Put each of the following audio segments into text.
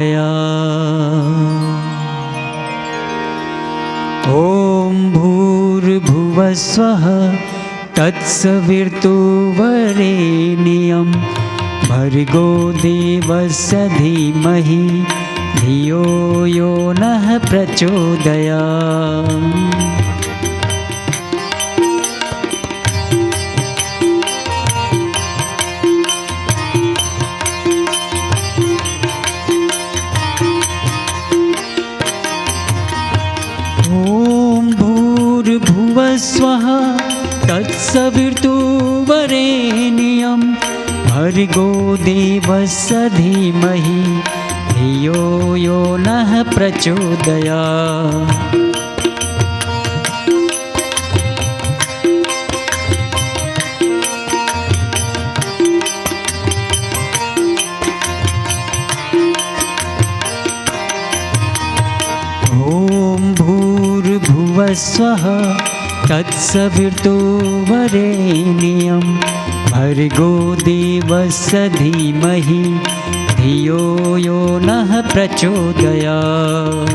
ॐ भूर्भुवस्वः तत्सवितुर्वरेण्यं भर्गो देवस्य धीमहि धियो यो नः प्रचोदयात्। भूर्भुवस्वः तत्सवितुर्वरेण्यं भर्गो देवस्य धीमहि धियो यो नः प्रचोदयात्। भूर्भुवस्वः तत्सवितुर्वरेण्यं भर्गो देवस्य धीमहि धियो यो नः प्रचोदयात्।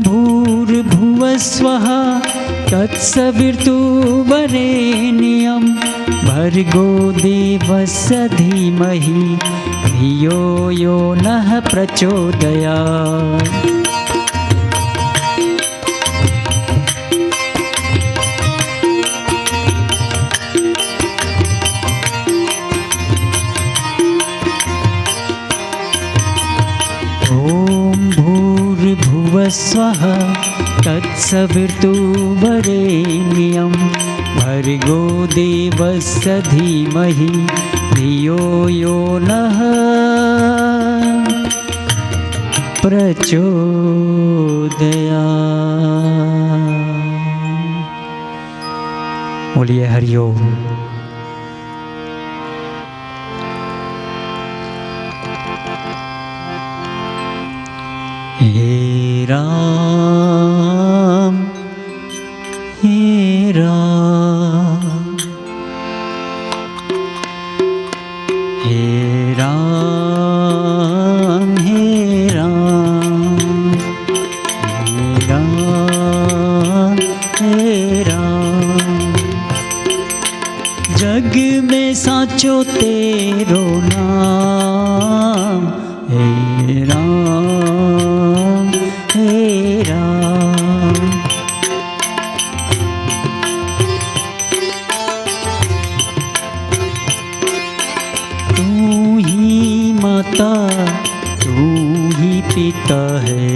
भूर्भुवस्वः तत्सवितुर्वरेण्यं भर्गो देवस्य धीमहि धियो यो नः प्रचोदयात्। भूर्भुवस्वः तत्सवितुर्वरेण्यं भर्गो देवस्य धीमहि धियो यो नः प्रचोदयात्। बोलिए हरिओम। हे राम हे राम हे राम हे राम हे राम हे राम। जग में साचो तेरो नाम हे राम हे राम। तू ही माता तू ही पिता है,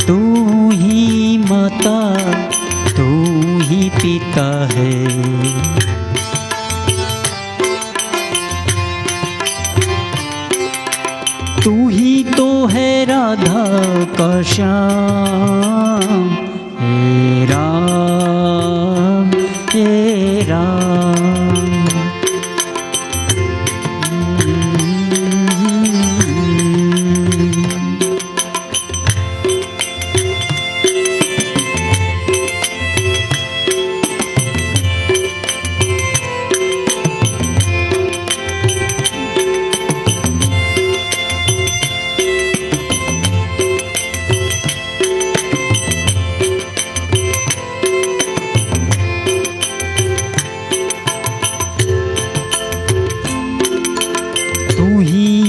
तू ही माता तू ही पिता है। तू ही तो है राधा का श्याम हे राम हे राम।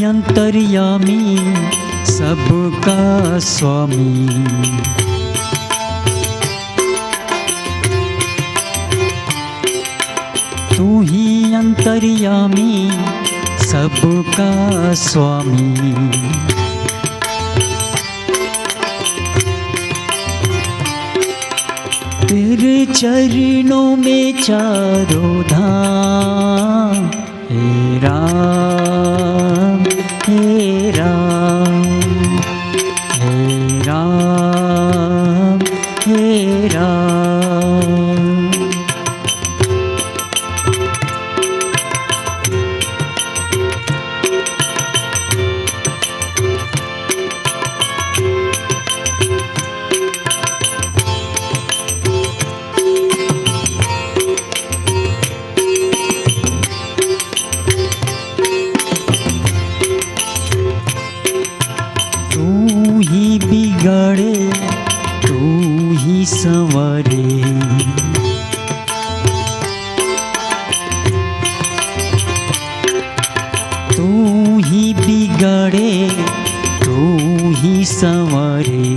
अंतर्यामी सबका स्वामी, तू ही अंतर्यामी सबका स्वामी। तेरे चरणों में चारों धाम हे राम हे राम हे राम हे राम। बिगड़े तू ही संवरे।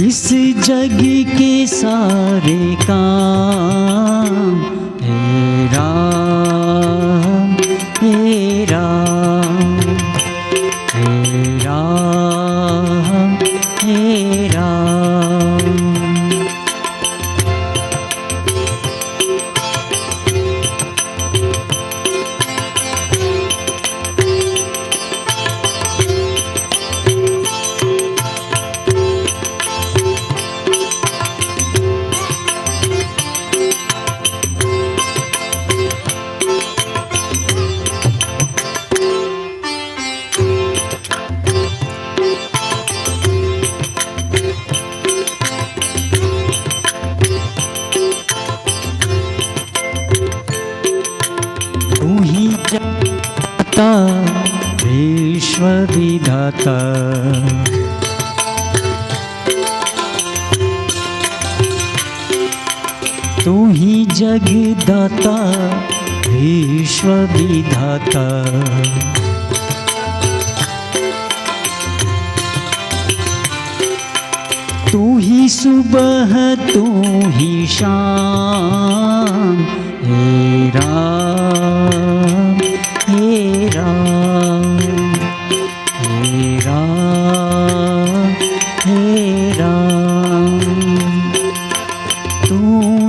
इस जग के सारे काम हे राम हे राम हे राम हे राम। विश्व विधाता तू ही जगदाता विश्व विधाता। तू ही सुबह तू ही शाम हे राम हे राम हे राम हे राम। तू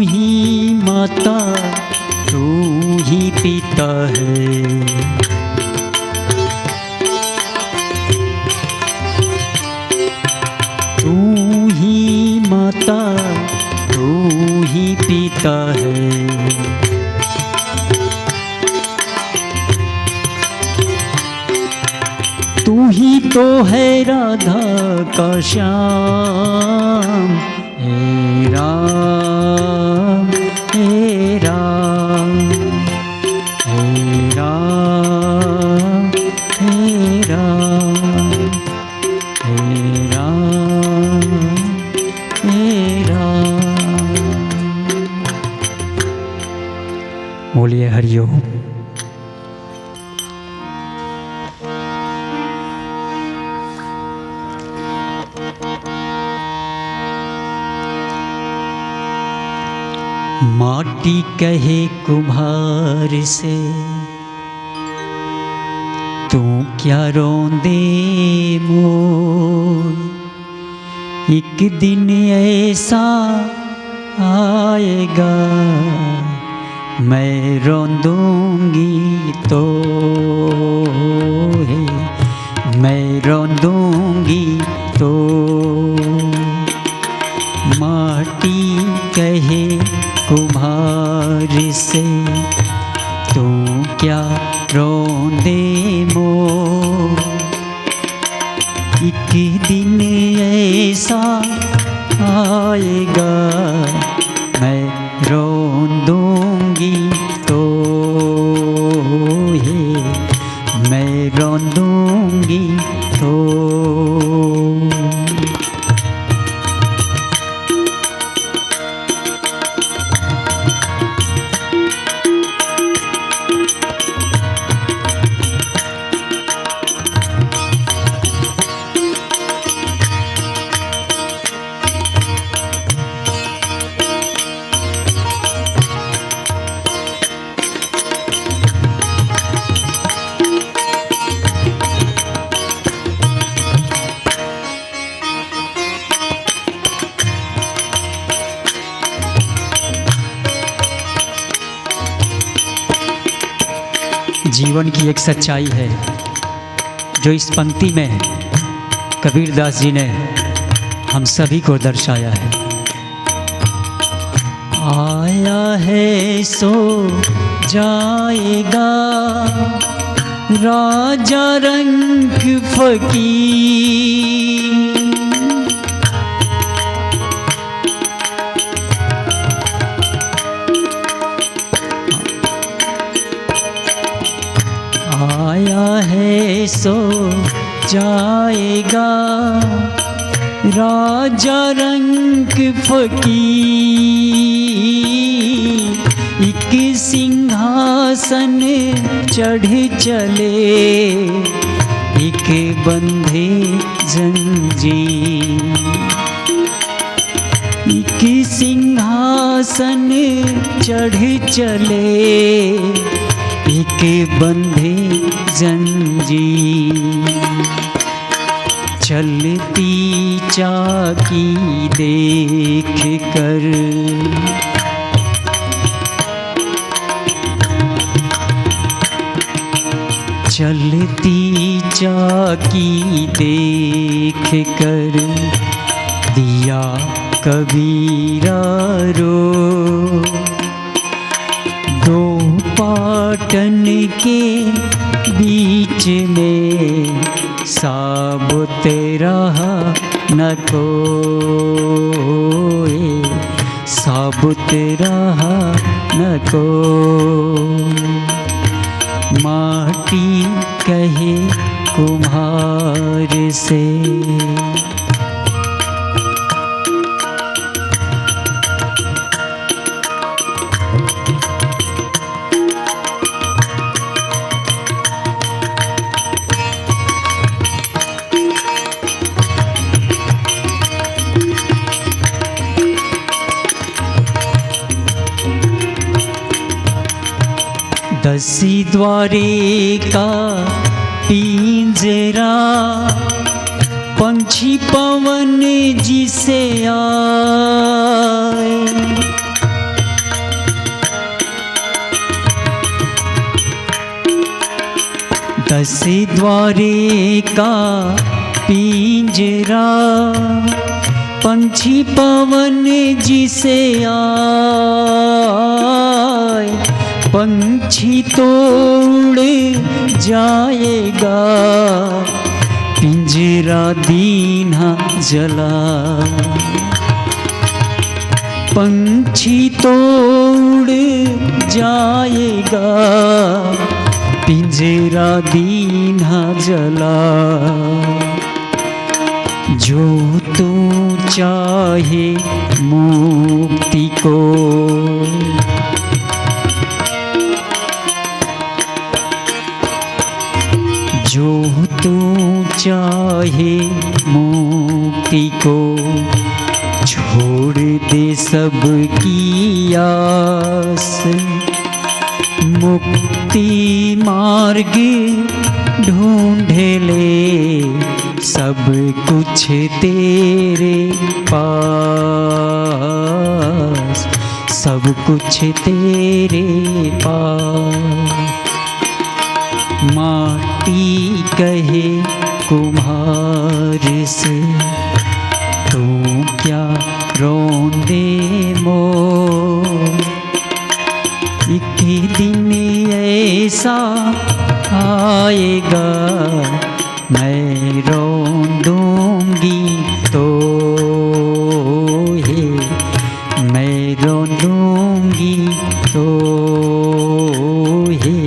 ही माता तू ही पिता है। तू ही माता तू ही पिता है। तू ही तो है राधा का श्याम हे राम हे राम हे राम हे राम हे राम हे राम। बोलिए हरिओम। माटी कहे कुम्हार से तू क्या रोंदे मोर। एक दिन ऐसा आएगा मैं रोंदूंगी तो है मैं रोंदूंगी तो। माटी कहे कुम्हार से तू क्या रोंदे मोर। एक दिन ऐसा आएगा मैं रोंदूंगी तो है मैं रोंदूंगी तो। जीवन की एक सच्चाई है जो इस पंक्ति में कबीरदास जी ने हम सभी को दर्शाया है। आया है सो जाएगा राजा रंग फकीर। आया है सो जाएगा राजा रंग फकीर। एक सिंहासन चढ़ चले, एक बंधे जंजीर। एक सिंहासन चढ़ चले, एक बंधे जंजीर। चलती चाकी देख कर, चलती चाकी देख कर, दिया कबीरा रो। दो पाटन के बीच में साबुत रहा न कोई, साबुत रहा न कोई। माटी कहे कुम्हार से, दसी द्वारे का पिंजरा, पंछी पवन जिसे आए। दसी द्वारे का पिंजरा, पंछी पवन जिसे आए। पंछी तो उड़ जाएगा, पिंजरा दीन्हा जला। पंछी तो उड़ जाएगा, पिंजरा दीन्हा जला। जो तू चाहे मुक्ति को, जो तू चाहे मुक्ति को, छोड़ दे सबकी आस। मुक्ति मार्ग ढूंढ ले, सब कुछ तेरे पास, सब कुछ तेरे पास। माटी कहे कुम्हार से, तू क्या रोंदे मोर। एक दिन ऐसा आएगा, मैं रोंदूंगी तो है, मैं रोंदूंगी तो है,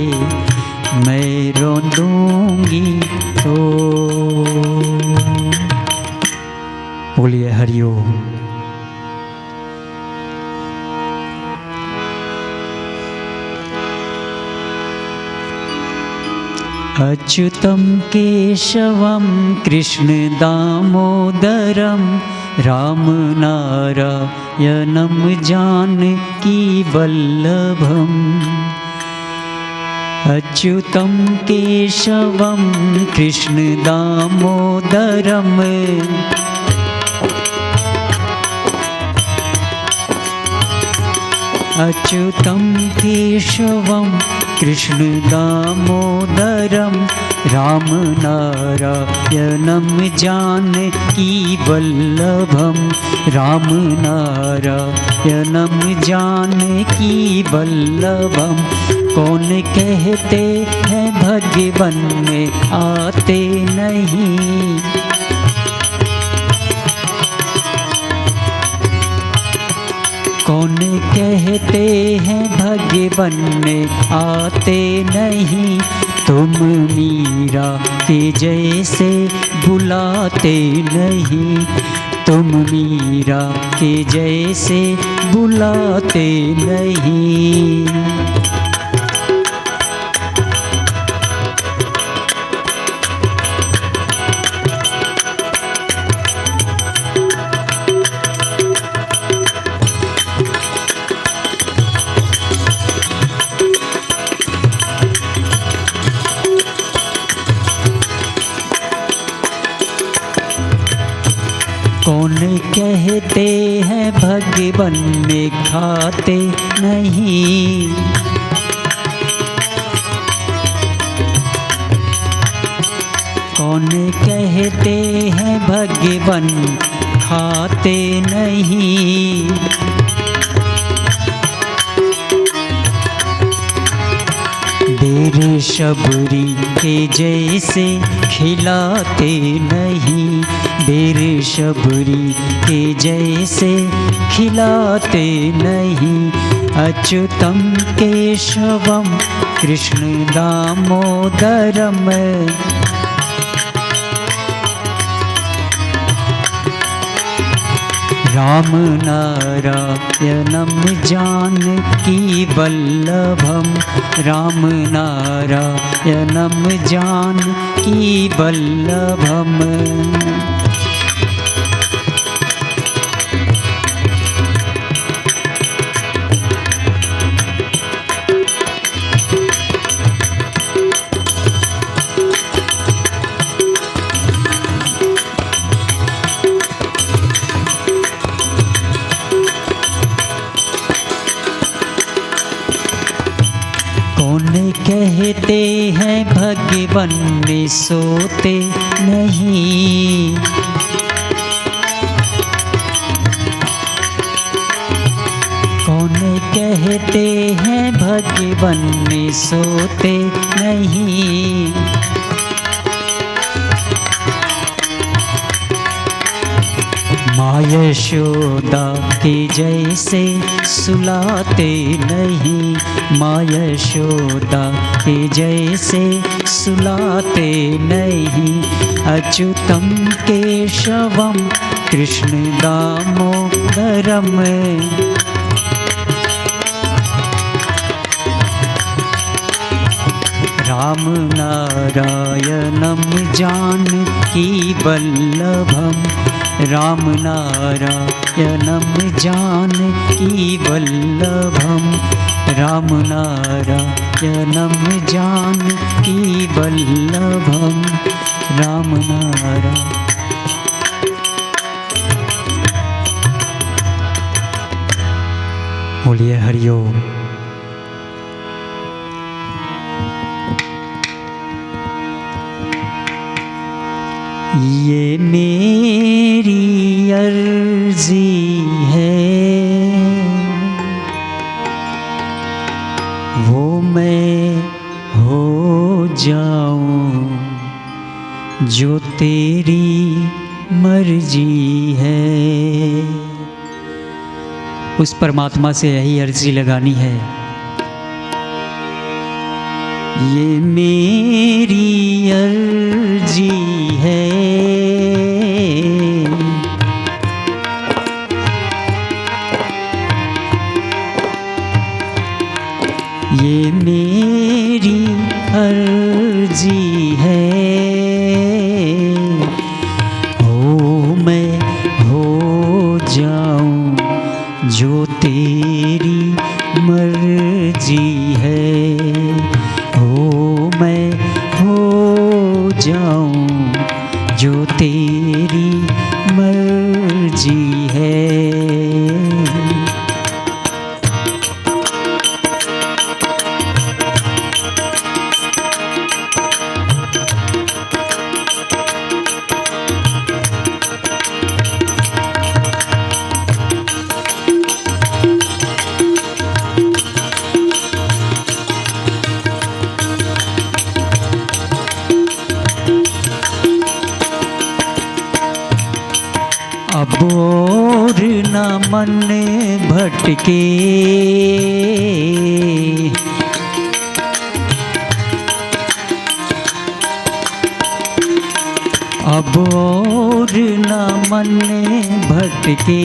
मैं रोंदूंगी तो। बोलिए हरिओम। अच्युतं केशवं कृष्ण दामोदरं, रामनारायणं जानकी वल्लभम्। अच्युतं केशवं कृष्ण दामोदरम्, अच्युतं केशवं कृष्ण दामोदरं, रामनारायणं जानकी वल्लभं। रामनारायणं जानकी वल्लभं। कौन कहते हैं भगवन में आते नहीं, कौन कहते हैं भगवन में आते नहीं। तुम मीरा के जैसे बुलाते नहीं, तुम मीरा के जैसे बुलाते नहीं। कौन कहते हैं भगवन में खाते नहीं। कौन कहते हैं भगवन खाते नहीं। देर शबरी के जैसे खिलाते नहीं। देर शबरी के जैसे खिलाते नहीं। अच्युतम केशवम कृष्ण दामोदरम। राम नारायणम जानकी वल्लभम। राम नारायणम जानकी वल्लभम। कहते हैं भगवन में सोते नहीं। कौन कहते हैं भगवन में सोते नहीं। माँ यशोदा के जैसे सुलाते नहीं। माँ यशोदा के जैसे सुलाते नहीं। अच्युतम केशवम कृष्ण दामोदरम। राम नारायणम जानकी वल्लभम। राम नारायणम जानकी वल्लभम। राम नारायणम जानकी वल्लभम। राम नारायण। बोलिए हरिओम। ये मेरी अर्जी है वो मैं हो जाऊं जो तेरी मर्जी है। उस परमात्मा से यही अर्जी लगानी है। ये मेरी अर्जी है ये मेरी अर्जी है। हो मैं हो जाऊं जो तेरी मर्जी है। हो मैं हो जाऊं जो तेरी मर्जी है। अब और न मन भटके अब और न मन भटके,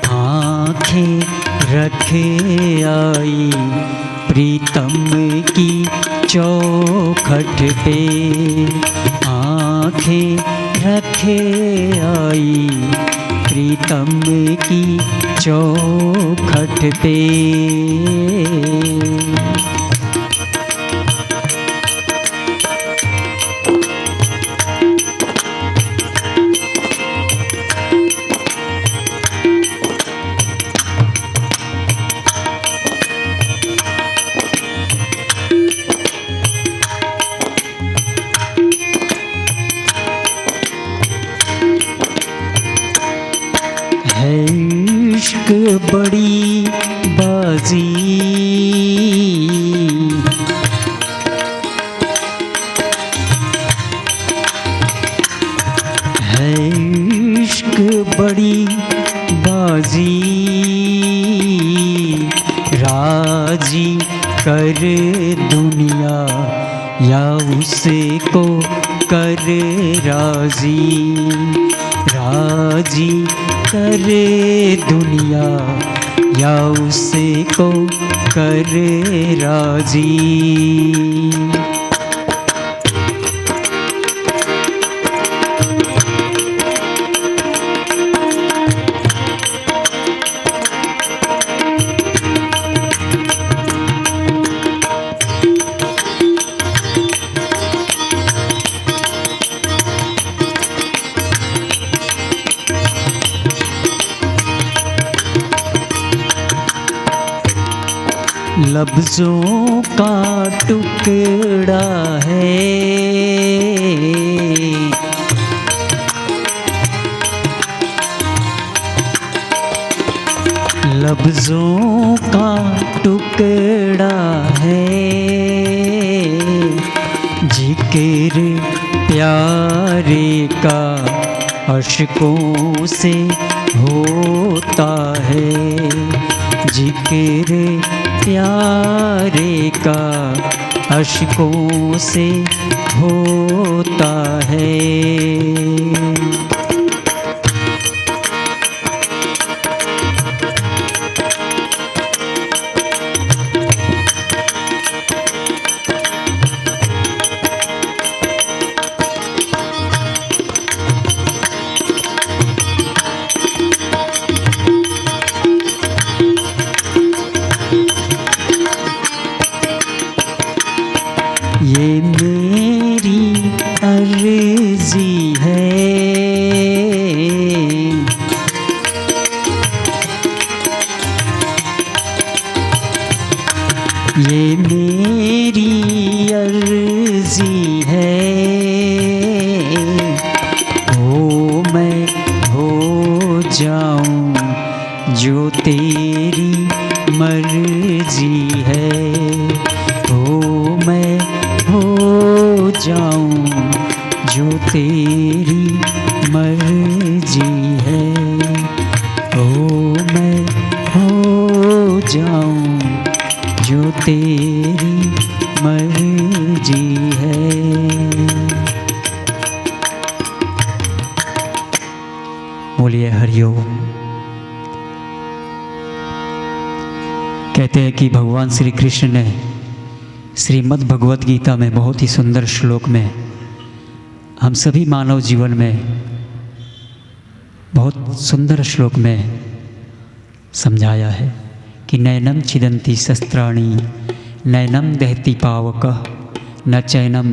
आँखें रखे आई प्रीतम की चौखट पे, आँखें रखे आई प्रीतम की चौखट पे। इश्क बड़ी बाजी, है इश्क बड़ी बाजी, राजी कर दुनिया या उसे को कर राजी, राजी करे दुनिया या उसे को करे राजी। लफ्ज़ों का टुकड़ा है, लफ्ज़ों का टुकड़ा है, जिक्र प्यारे का अश्कों से होता है, जिक्र प्यारे का अश्कों से होता है। ये मेरी अर्ज़ी है, ये मेरी अर्ज़ी है, हो मैं हो जाऊं जो तेरी मर्ज़ी है, हो मैं हो जाऊं जो तेरी मर्जी है, ओ मैं हो जाऊं जो तेरी मर्जी है। बोलिए हरिओम। कहते हैं कि भगवान श्री कृष्ण ने श्रीमद् भगवत गीता में बहुत ही सुंदर श्लोक में हम सभी मानव जीवन में बहुत सुंदर श्लोक में समझाया है कि नैनम छिदन्ति शस्त्राणि नैनम दहति पावकः न चैनम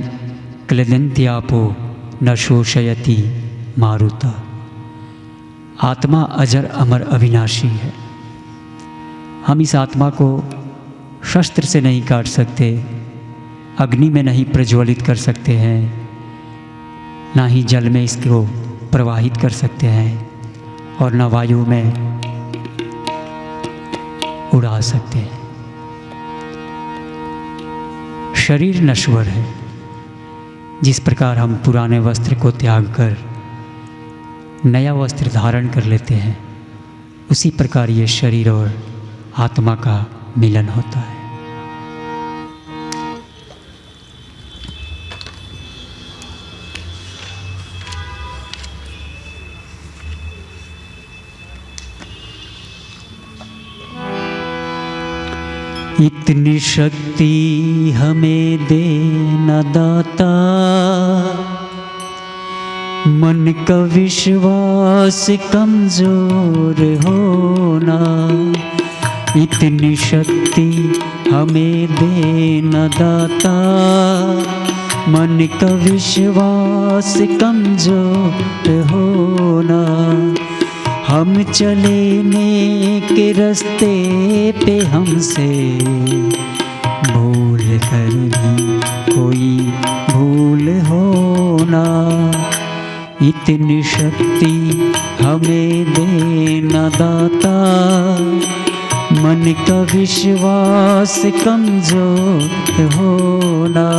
क्लेदन्त्यापो न शोषयति मारुतः। आत्मा अजर अमर अविनाशी है। हम इस आत्मा को शस्त्र से नहीं काट सकते, अग्नि में नहीं प्रज्वलित कर सकते हैं, ना ही जल में इसको प्रवाहित कर सकते हैं और न वायु में उड़ा सकते हैं। शरीर नश्वर है। जिस प्रकार हम पुराने वस्त्र को त्याग कर नया वस्त्र धारण कर लेते हैं, उसी प्रकार ये शरीर और आत्मा का मिलन होता है। इतनी शक्ति हमें दे न दाता, मन का विश्वास कमजोर होना। इतनी शक्ति हमें दे न दाता, मन का विश्वास कमजोर होना। हम चले नेक रास्ते पे हमसे भूल कर भी कोई भूल होना। इतनी शक्ति हमें दे न दाता, मन का विश्वास कमजोर होना।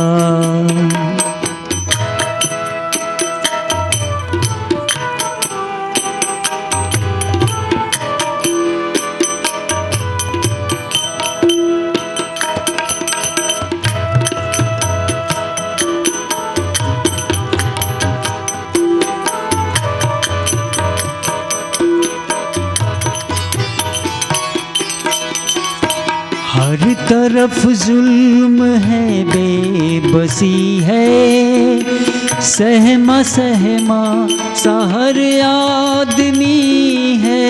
हर तरफ जुल्म है, बेबसी है, सहमा सहमा सा हर आदमी है।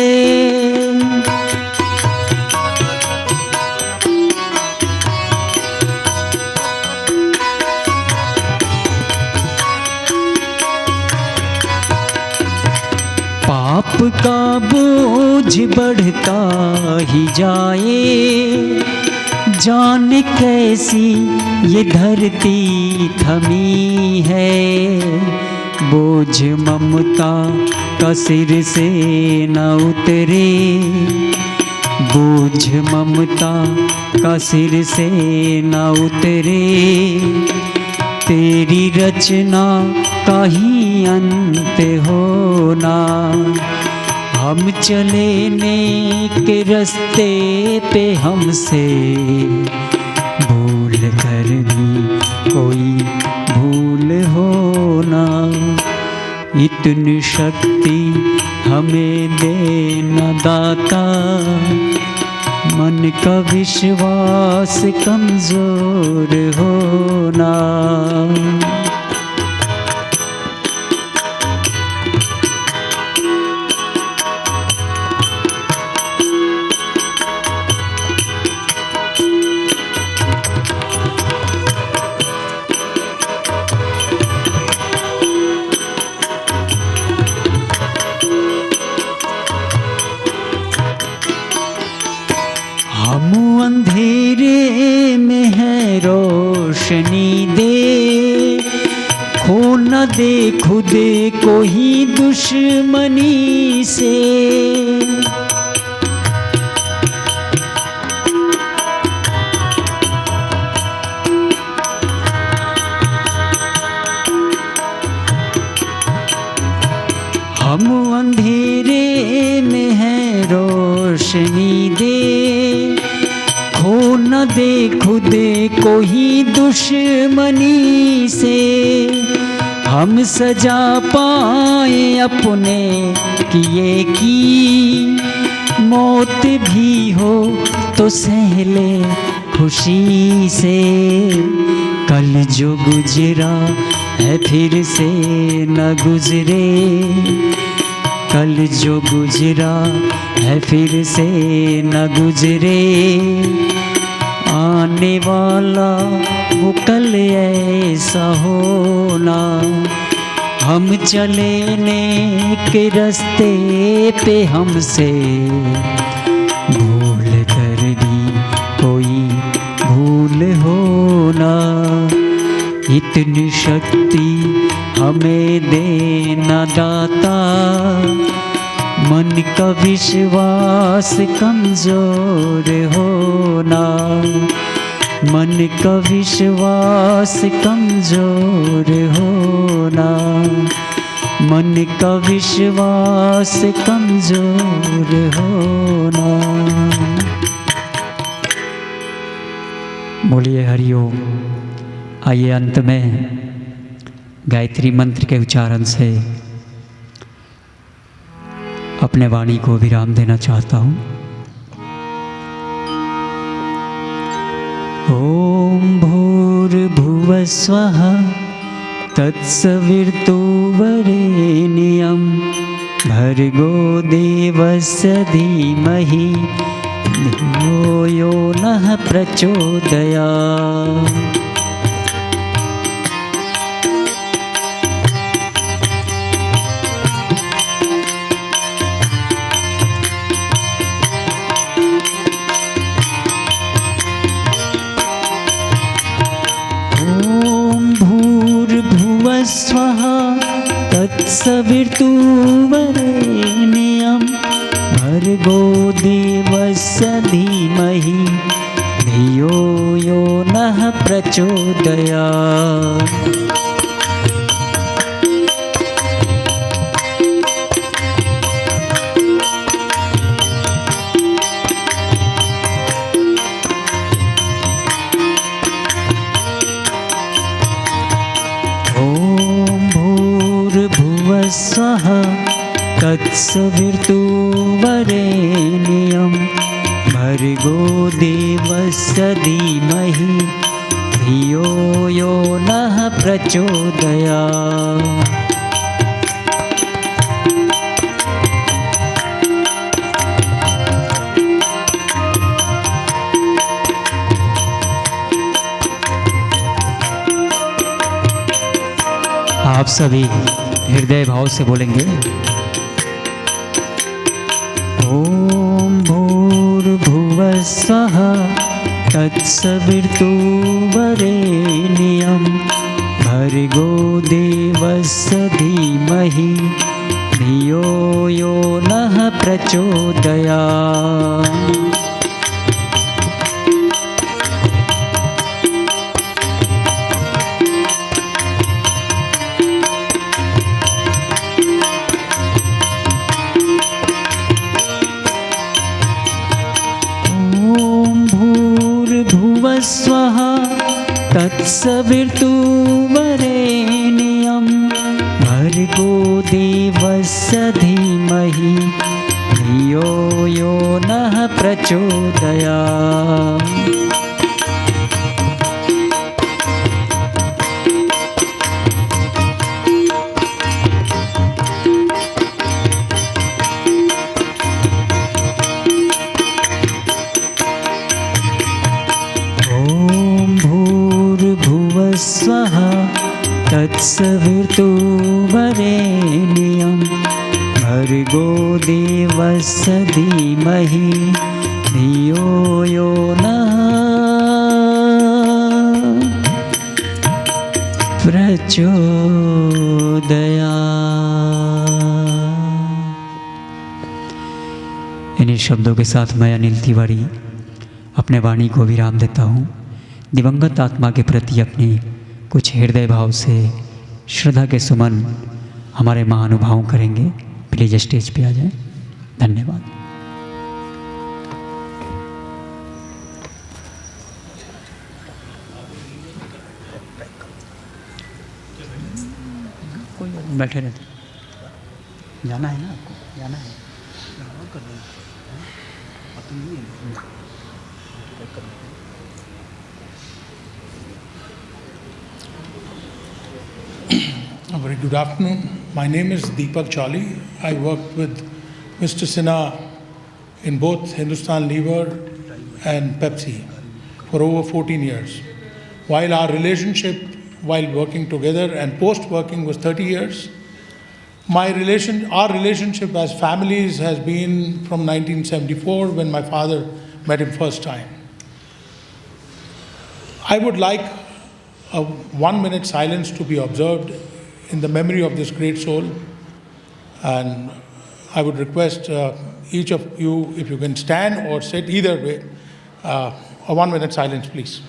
पाप का बोझ बढ़ता ही जाए, जान कैसी ये धरती थमी है। बोझ ममता का सिर से न उतरे, बोझ ममता का सिर से न उतरे। तेरी रचना का ही अंत होना। हम चले नेक रास्ते पे हमसे भूल कर भी कोई भूल होना। इतनी शक्ति हमें दे न दाता, मन का विश्वास कमजोर होना। हम अंधेरे में है रोशनी दे, खो न दे खुद को ही दुश्मनी से। हम अंधेरे में है रोशनी दे, खो न दे खुद को ही दुश्मनी से। हम सजा पाए अपने किए की, मौत भी हो तो सह ले खुशी से। कल जो गुजरा है फिर से न गुजरे, कल जो गुजरा है फिर से न गुजरे। आने वाला वो कल ऐसा होना। हम चले नेक रास्ते पे हमसे भूल कर भी कोई भूल होना। इतनी शक्ति हमें दे न दाता, मन का विश्वास कमजोर होना। मन का विश्वास कमजोर होना। मन का विश्वास कमजोर होना। बोलिए हरिओम। आइए अंत में गायत्री मंत्र के उच्चारण से अपने वाणी को विराम देना चाहता हूँ। ॐ भूर्भुवः स्वः तत्सवितुर्वरेण्यं भर्गो देवस्य धीमहि धियो यो नः प्रचोदयात्। स्वः तत्सवितुर्वरेण्यं भर्गो देवस्य धीमहि धियो यो नः प्रचोदयात्। स्वः तत्सवितुर्वरेण्यं भर्गो देवस्य धीमहि धियो यो नः प्रचोदयात्। आप सभी हृदय भाव से बोलेंगे। ॐ भूर्भुवः स्वः तत्सवितुर्वरेण्यं भर्गो देवस्य धीमहि धियो यो नः प्रचोदयात्। स्वः तत्सवितुर्वरेण्यं भर्गो देवस्य धीमहि धियो यो नः प्रचोदयात्। स्वः तत्सवितुर्वरेण्यं भर्गो देवस्य धीमहि धियो यो नः प्रचोदयात्। इन्हीं शब्दों के साथ मैं अनिल तिवारी अपने वाणी को विराम देता हूँ। दिवंगत आत्मा के प्रति अपनी कुछ हृदय भाव से श्रद्धा के सुमन हमारे महानुभाव करेंगे। प्लीज स्टेज पे आ जाएं। धन्यवाद। कोई बैठे रहते, जाना है ना आपको, जाना है। A very good afternoon. My name is Deepak Chawli. I worked with Mr. Sinha in both Hindustan Lever and Pepsi for over 14 years. While our relationship, while working together and post-working was 30 years, our relationship as families has been from 1974 when my father met him first time. I would like a 1 minute silence to be observed in the memory of this great soul, and I would request each of you, if you can stand or sit, either way, a 1 minute silence, please.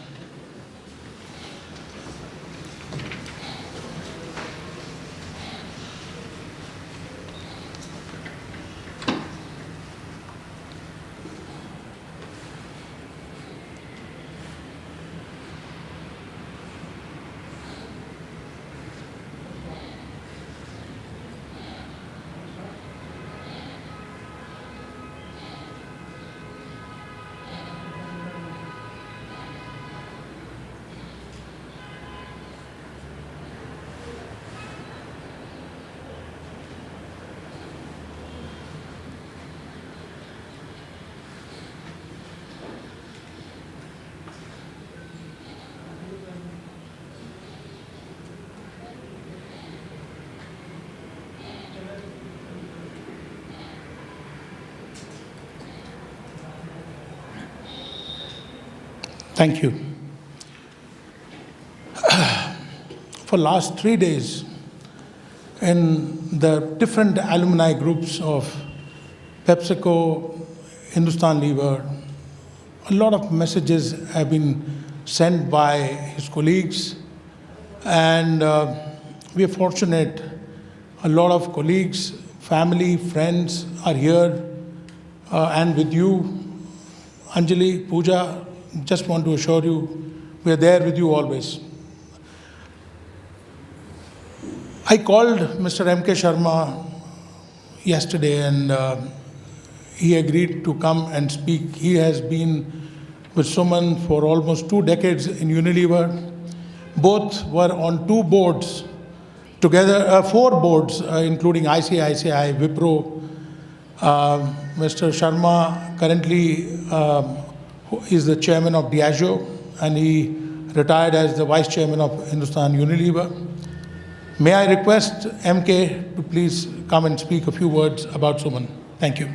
Thank you. For last 3 days, in the different alumni groups of PepsiCo, Hindustan Lever, a lot of messages have been sent by his colleagues, and we are fortunate. A lot of colleagues, family, friends are here and with you. Anjali, Pooja, just want to assure you, we are there with you always. I called Mr. M.K. Sharma yesterday, and he agreed to come and speak. He has been with Suman for almost 2 decades in Unilever. Both were on 2 boards together, 4 boards, including ICICI, Wipro. Mr. Sharma currently is the chairman of Diageo, and he retired as the vice chairman of Hindustan Unilever. May I request MK to please come and speak a few words about Suman. Thank you.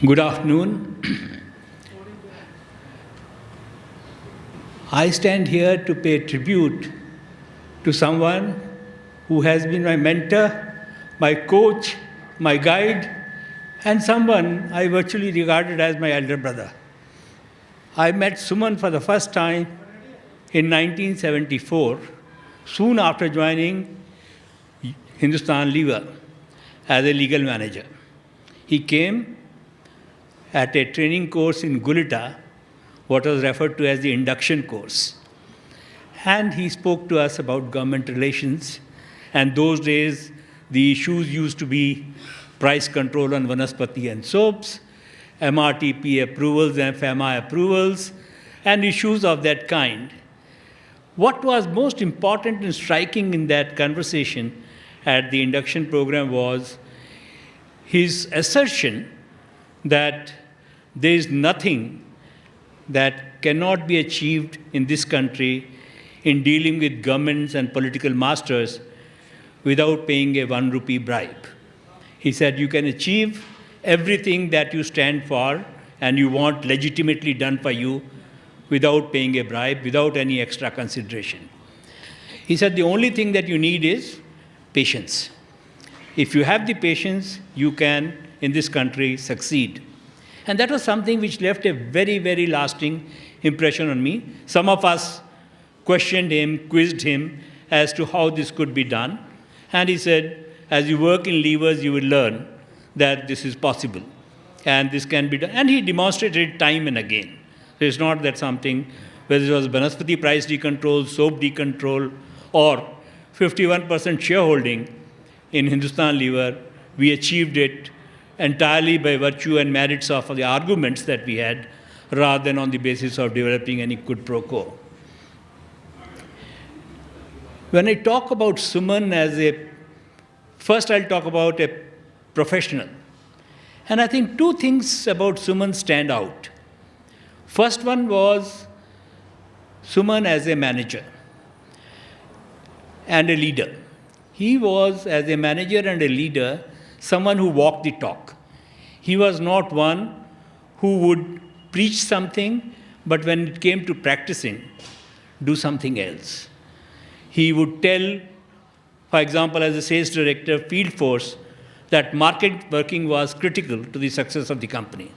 Good afternoon. I stand here to pay tribute to someone who has been my mentor, my coach, my guide, and someone I virtually regarded as my elder brother. I met Suman for the first time in 1974, soon after joining Hindustan Lever as a legal manager. He came at a training course in Gulita, what was referred to as the induction course. And he spoke to us about government relations. And those days, the issues used to be price control on vanaspati and soaps, MRTP approvals and FMI approvals, and issues of that kind. What was most important and striking in that conversation at the induction program was his assertion that there is nothing that cannot be achieved in this country in dealing with governments and political masters without paying a 1 rupee bribe. He said you can achieve everything that you stand for and you want legitimately done for you without paying a bribe, without any extra consideration. He said the only thing that you need is patience. If you have the patience, you can, in this country, succeed. And that was something which left a very, very lasting impression on me. Some of us questioned him, quizzed him as to how this could be done. And he said, as you work in levers, you will learn that this is possible and this can be done. And he demonstrated time and again. So it's not that something, whether it was Banaspati price decontrol, soap decontrol, or 51% shareholding in Hindustan Lever, we achieved it entirely by virtue and merits of the arguments that we had, rather than on the basis of developing any quid pro quo. When I talk about Suman first I'll talk about a professional. And I think 2 things about Suman stand out. First one was Suman as a manager and a leader. He was, as a manager and a leader, someone who walked the talk. He was not one who would preach something, but when it came to practicing, do something else. He would tell, for example, as a sales director, field force, that market working was critical to the success of the company.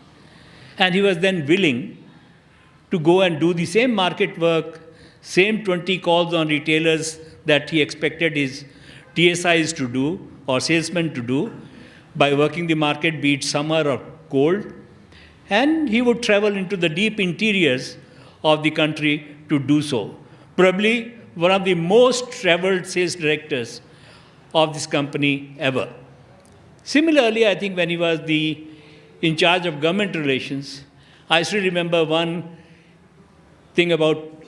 And he was then willing to go and do the same market work, same 20 calls on retailers that he expected his TSIs to do or salesmen to do by working the market, be it summer or cold. And he would travel into the deep interiors of the country to do so. Probably one of the most traveled sales directors of this company ever. Similarly, I think when he was in charge of government relations, I still remember one thing about,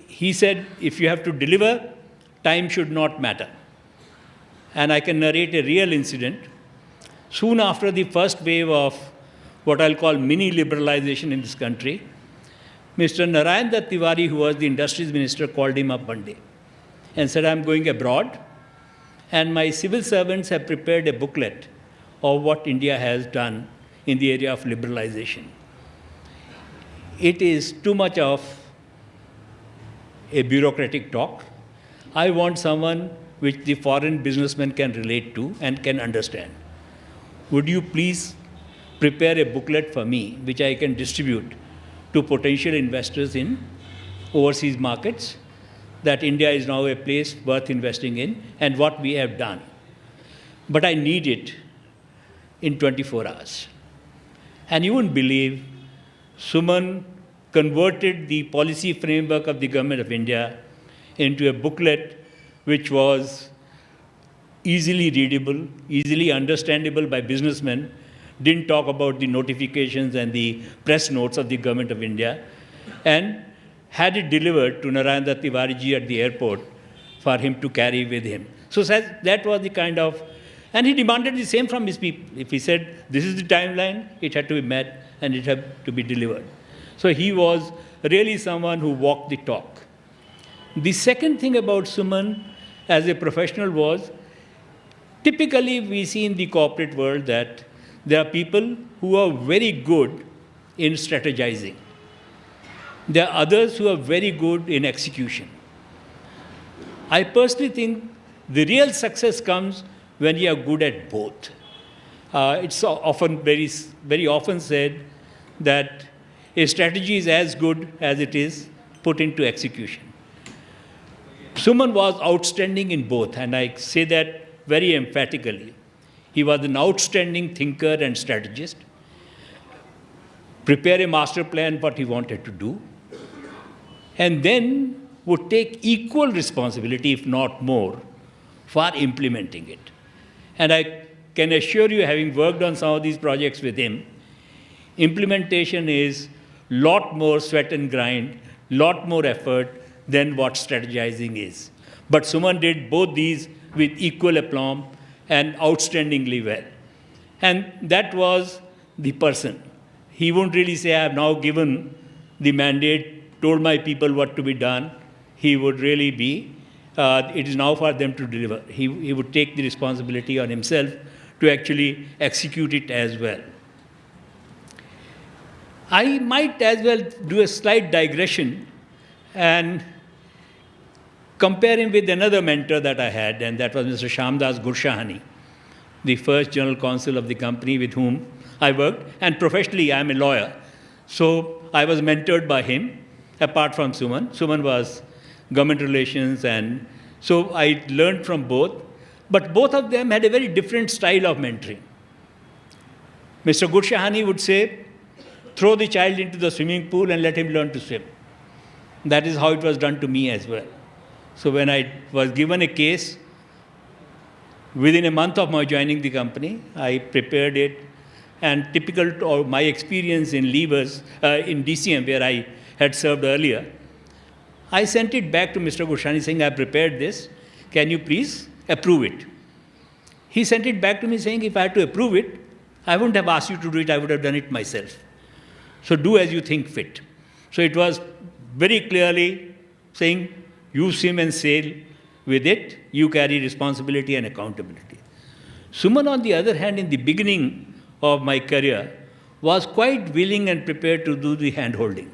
he said, if you have to deliver, time should not matter. And I can narrate a real incident. Soon after the first wave of what I'll call mini liberalization in this country, Mr. Narayan Dutt Tiwari, who was the industries minister, called him up one day and said, I'm going abroad, and my civil servants have prepared a booklet of what India has done in the area of liberalization. It is too much of a bureaucratic talk. I want someone which the foreign businessman can relate to and can understand. Would you please prepare a booklet for me which I can distribute to potential investors in overseas markets, that India is now a place worth investing in and what we have done. But I need it in 24 hours. And you wouldn't believe, Suman converted the policy framework of the Government of India into a booklet which was easily readable, easily understandable by businessmen, didn't talk about the notifications and the press notes of the Government of India, and had it delivered to Narayan Dutt Tiwari ji at the airport for him to carry with him. So that was the kind of, and he demanded the same from his people. If he said, this is the timeline, it had to be met and it had to be delivered. So he was really someone who walked the talk. The second thing about Suman as a professional was, typically we see in the corporate world that there are people who are very good in strategizing. There are others who are very good in execution. I personally think the real success comes when you are good at both. It's often very often said that a strategy is as good as it is put into execution. Suman was outstanding in both, and I say that very emphatically. He was an outstanding thinker and strategist. Prepare a master plan what he wanted to do, and then would take equal responsibility, if not more, for implementing it. And I can assure you, having worked on some of these projects with him, implementation is lot more sweat and grind, lot more effort than what strategizing is. But Suman did both these with equal aplomb and outstandingly well. And that was the person. He won't really say, I have now given the mandate, told my people what to be done. He would really be, it is now for them to deliver. He would take the responsibility on himself to actually execute it as well. I might as well do a slight digression and compare him with another mentor that I had, and that was Mr. Shamdas Gurshahani, the first general counsel of the company with whom I worked. And professionally, I am a lawyer. So I was mentored by him, apart from Suman. Suman was government relations, and so I learned from both. But both of them had a very different style of mentoring. Mr. Gurshahani would say, throw the child into the swimming pool and let him learn to swim. That is how it was done to me as well. So when I was given a case, within a month of my joining the company, I prepared it. And typical to my experience in levers, in DCM, where I had served earlier, I sent it back to Mr. Gurshani saying, I prepared this. Can you please approve it? He sent it back to me saying, if I had to approve it, I wouldn't have asked you to do it. I would have done it myself. So do as you think fit. So it was very clearly saying, you swim and sail with it, you carry responsibility and accountability. Suman, on the other hand, in the beginning of my career, was quite willing and prepared to do the hand-holding.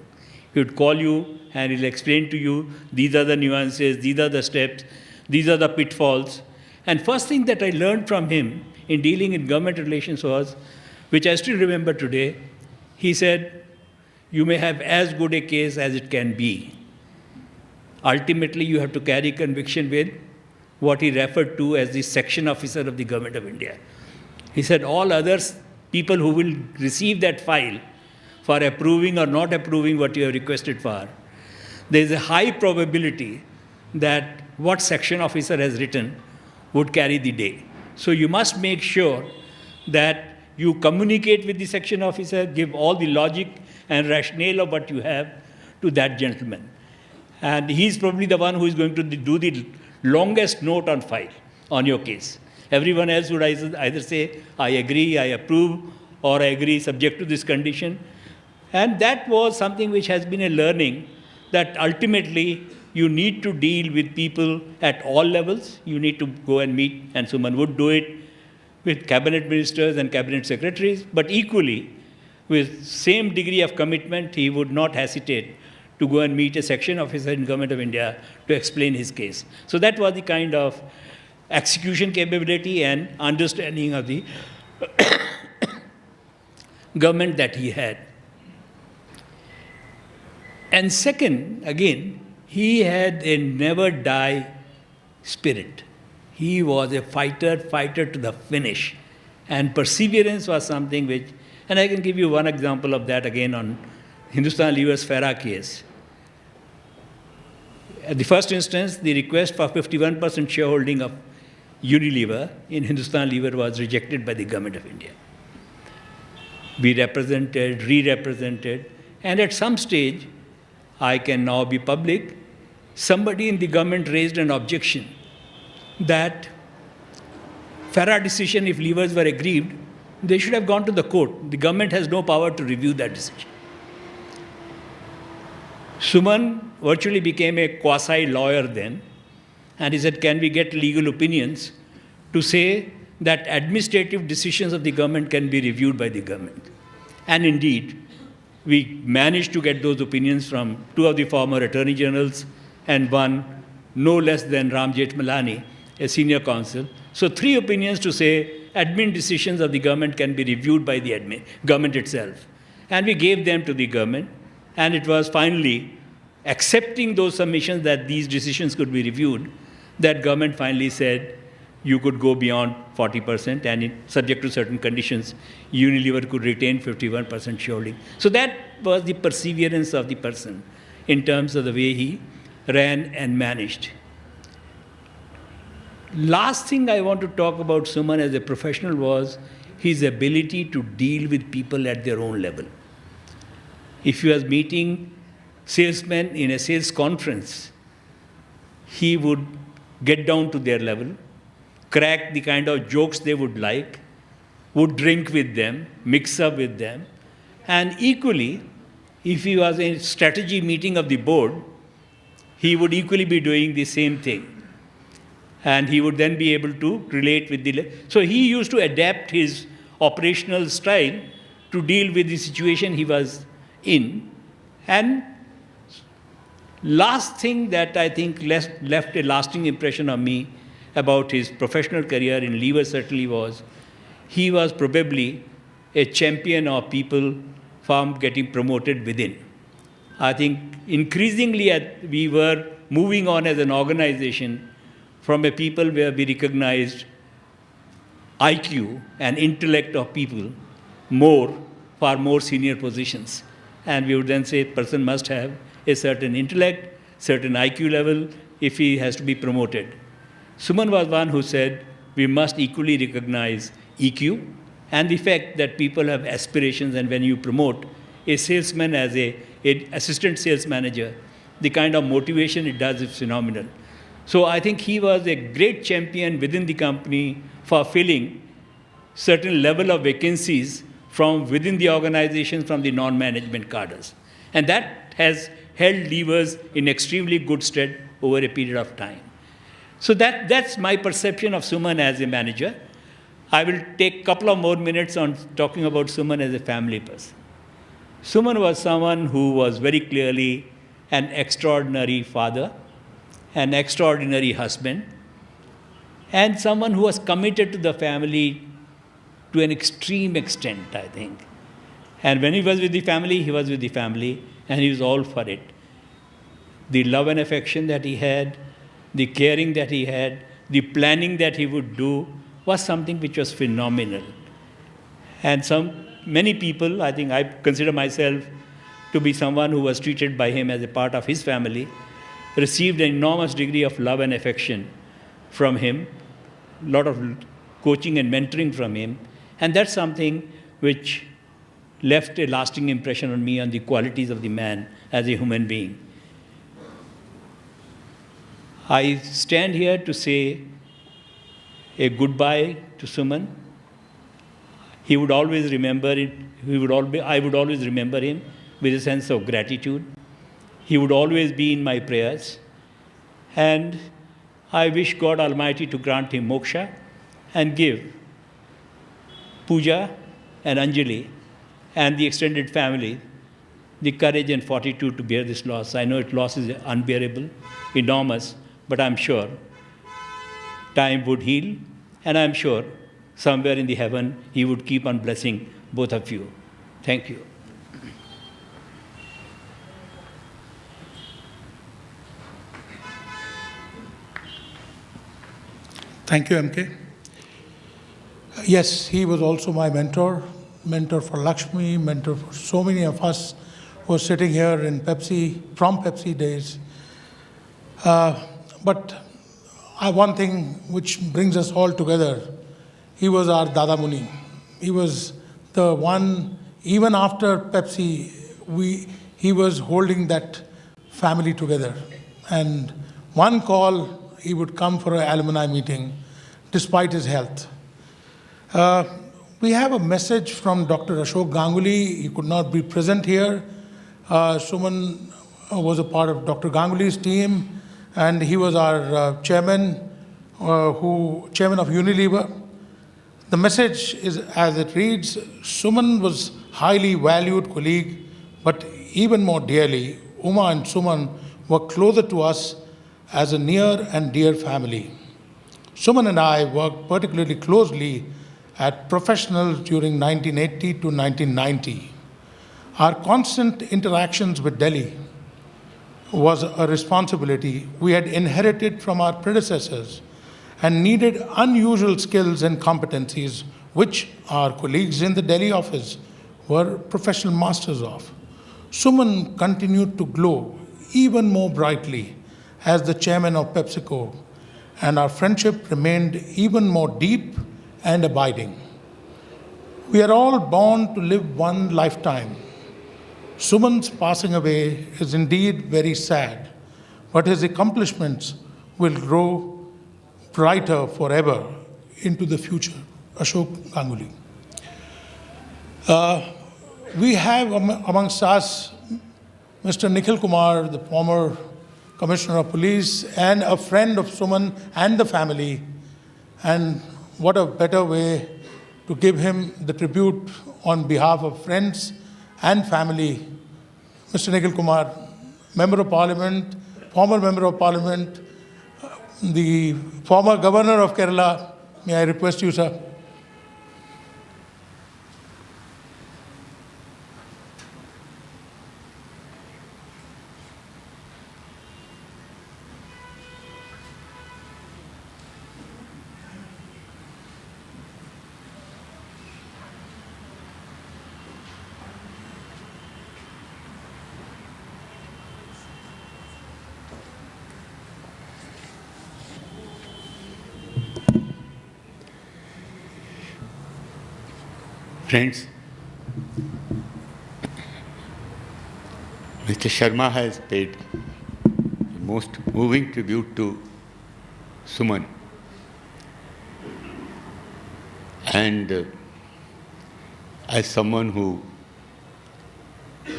He would call you and he'll explain to you, these are the nuances, these are the steps, these are the pitfalls. And first thing that I learned from him in dealing in government relations was, which I still remember today, he said, you may have as good a case as it can be. Ultimately, you have to carry conviction with what he referred to as the section officer of the Government of India. He said, all others, people who will receive that file for approving or not approving what you have requested for, there is a high probability that what section officer has written would carry the day. So you must make sure that you communicate with the section officer, give all the logic and rationale of what you have to that gentleman. And he's probably the one who is going to do the longest note on file on your case. Everyone else would either say, I agree, I approve, or I agree subject to this condition. And that was something which has been a learning, that ultimately you need to deal with people at all levels. You need to go and meet, and Suman would do it with cabinet ministers and cabinet secretaries, but equally, with same degree of commitment, he would not hesitate to go and meet a section officer in Government of India to explain his case. So that was the kind of execution capability and understanding of the government that he had. And second, again, he had a never die spirit. He was a fighter to the finish. And perseverance was something which, and I can give you one example of that again on Hindustan Lever's Farah case. At the first instance, the request for 51% shareholding of Unilever in Hindustan Lever was rejected by the Government of India. We represented, re-represented, and at some stage, I can now be public, somebody in the government raised an objection that Farah decision, if levers were aggrieved, they should have gone to the court. The government has no power to review that decision. Suman virtually became a quasi-lawyer then, and he said, can we get legal opinions to say that administrative decisions of the government can be reviewed by the government? And indeed, we managed to get those opinions from two of the former attorney generals and one no less than Ram Jethmalani, a senior counsel. So 3 opinions to say admin decisions of the government can be reviewed by the government itself. And we gave them to the government, and it was finally accepting those submissions that these decisions could be reviewed, that government finally said you could go beyond 40%, and subject to certain conditions, Unilever could retain 51% shareholding. So that was the perseverance of the person in terms of the way he ran and managed. Last thing I want to talk about Suman as a professional was his ability to deal with people at their own level. If he was meeting salesmen in a sales conference, he would get down to their level, crack the kind of jokes they would like, would drink with them, mix up with them, and equally, if he was in a strategy meeting of the board, he would equally be doing the same thing. And he would then be able to relate with the... So he used to adapt his operational style to deal with the situation he was in. And last thing that I think left a lasting impression on me about his professional career in Lever certainly was, he was probably a champion of people from getting promoted within. I think increasingly we were moving on as an organization from a people where we recognized IQ and intellect of people far more senior positions. And we would then say person must have a certain intellect, certain IQ level if he has to be promoted. Suman was one who said we must equally recognize EQ and the fact that people have aspirations, and when you promote a salesman as an assistant sales manager, the kind of motivation it does is phenomenal. So I think he was a great champion within the company for filling certain level of vacancies from within the organization, from the non-management cadres. And that has held levers in extremely good stead over a period of time. So that's my perception of Suman as a manager. I will take a couple of more minutes on talking about Suman as a family person. Suman was someone who was very clearly an extraordinary father, an extraordinary husband, and someone who was committed to the family to an extreme extent, I think. And when he was with the family, he was with the family, and he was all for it. The love and affection that he had, the caring that he had, the planning that he would do was something which was phenomenal. And many people, I think I consider myself to be someone who was treated by him as a part of his family, received an enormous degree of love and affection from him, a lot of coaching and mentoring from him, and that's something which left a lasting impression on me on the qualities of the man as a human being. I stand here to say a goodbye to Suman. He would always remember it. I would always remember him with a sense of gratitude. He would always be in my prayers. And I wish God Almighty to grant him moksha and give Pooja and Anjali and the extended family the courage and fortitude to bear this loss. I know loss is unbearable, enormous, but I'm sure time would heal, and I'm sure somewhere in the heaven he would keep on blessing both of you. Thank you. Thank you, MK. Yes, he was also my mentor for Lakshmi, mentor for so many of us who are sitting here in from Pepsi days. But one thing which brings us all together, he was our Dada Muni. He was the one, even after Pepsi, he was holding that family together. And one call, he would come for an alumni meeting, despite his health. We have a message from Dr. Ashok Ganguly. He could not be present here. Suman was a part of Dr. Ganguly's team, and he was our chairman of Unilever. The message is as it reads: Suman was highly valued colleague, but even more dearly, Uma and Suman were closer to us as a near and dear family. Suman and I worked particularly closely at Professionals during 1980 to 1990. Our constant interactions with Delhi was a responsibility we had inherited from our predecessors and needed unusual skills and competencies which our colleagues in the Delhi office were professional masters of. Suman continued to glow even more brightly as the chairman of PepsiCo, and our friendship remained even more deep and abiding. We are all born to live one lifetime. Suman's passing away is indeed very sad, but his accomplishments will grow brighter forever into the future. Ashok Ganguly. We have amongst us Mr. Nikhil Kumar, the former Commissioner of Police and a friend of Suman and the family. And what a better way to give him the tribute on behalf of friends and family. Mr. Nikhil Kumar, Member of Parliament, former Member of Parliament, the former Governor of Kerala. May I request you, sir? Friends, Mr. Sharma has paid the most moving tribute to Suman. And as someone who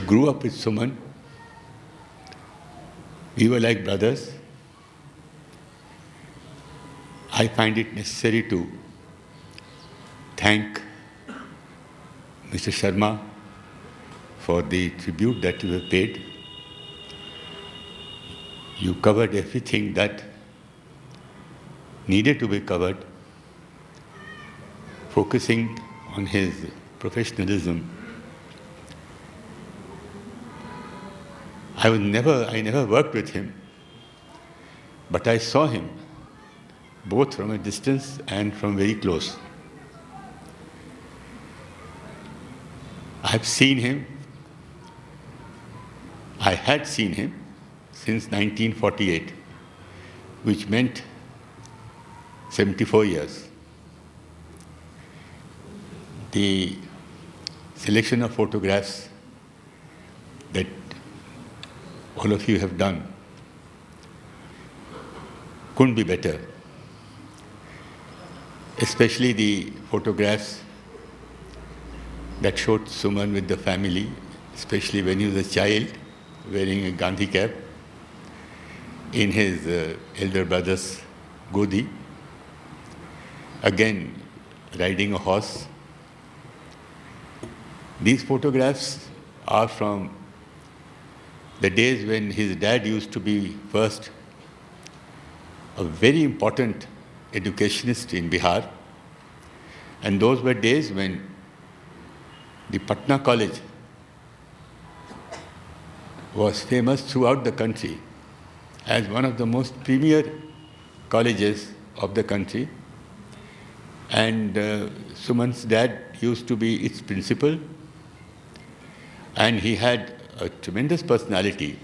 grew up with Suman, we were like brothers. I find it necessary to thank Mr. Sharma for the tribute that you have paid. You covered everything that needed to be covered, focusing on his professionalism. I never worked with him, but I saw him both from a distance and from very close. I've seen him, I had seen him since 1948, which meant 74 years. The selection of photographs that all of you have done couldn't be better, especially the photographs that showed Suman with the family, especially when he was a child, wearing a Gandhi cap in his elder brother's godi. Again, riding a horse. These photographs are from the days when his dad used to be first a very important educationist in Bihar. And those were days when the Patna College was famous throughout the country as one of the most premier colleges of the country. And Suman's dad used to be its principal, and he had a tremendous personality.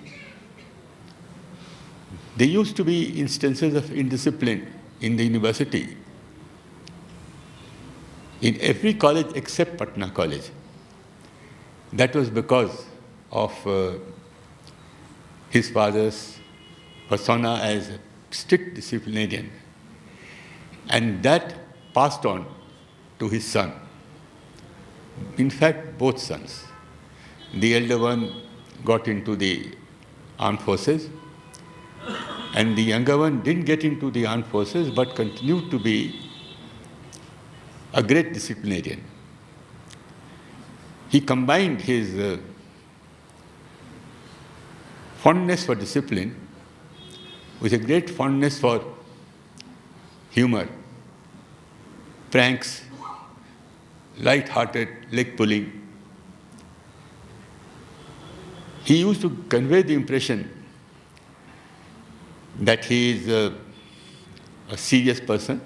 There used to be instances of indiscipline in the university, in every college except Patna College. That was because of his father's persona as a strict disciplinarian. And that passed on to his son. In fact, both sons. The elder one got into the armed forces, and the younger one didn't get into the armed forces but continued to be a great disciplinarian. He combined his fondness for discipline with a great fondness for humor, pranks, light-hearted leg pulling. He used to convey the impression that he is a serious person,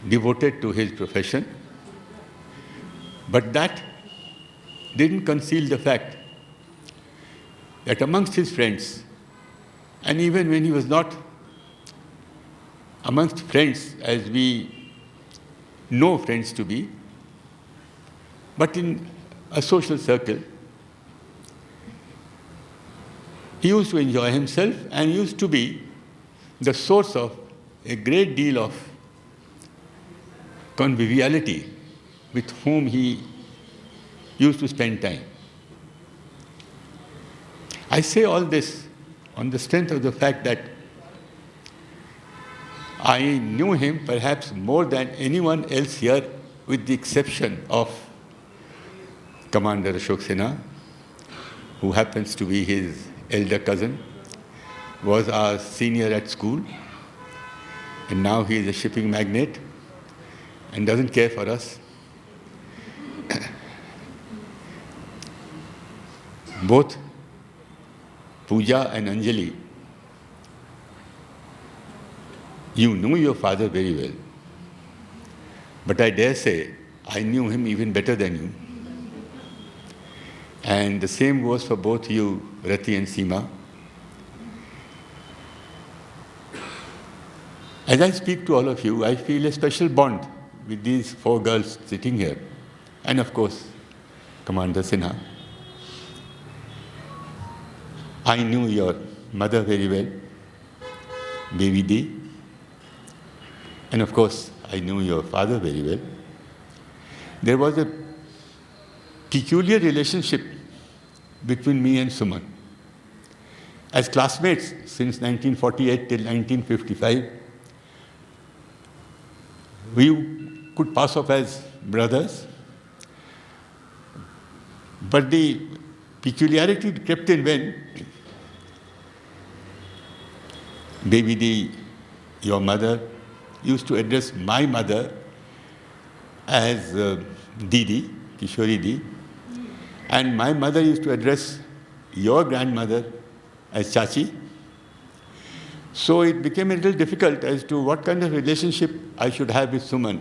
devoted to his profession, but that didn't conceal the fact that amongst his friends, and even when he was not amongst friends as we know friends to be, but in a social circle, he used to enjoy himself and used to be the source of a great deal of conviviality with whom he used to spend time. I say all this on the strength of the fact that I knew him perhaps more than anyone else here, with the exception of Commander Ashok Sinha, who happens to be his elder cousin, was our senior at school, and now he is a shipping magnate and doesn't care for us. Both Pooja and Anjali, you knew your father very well, but I dare say I knew him even better than you. And the same goes for both you, Rati and Seema. As I speak to all of you, I feel a special bond with these four girls sitting here, and of course, Commander Sinha. I knew your mother very well, Baby D, and of course, I knew your father very well. There was a peculiar relationship between me and Suman. As classmates since 1948 till 1955, we could pass off as brothers, but the peculiarity crept in when Baby D, your mother, used to address my mother as Didi, Kishori Di, and my mother used to address your grandmother as Chachi. So it became a little difficult as to what kind of relationship I should have with Suman.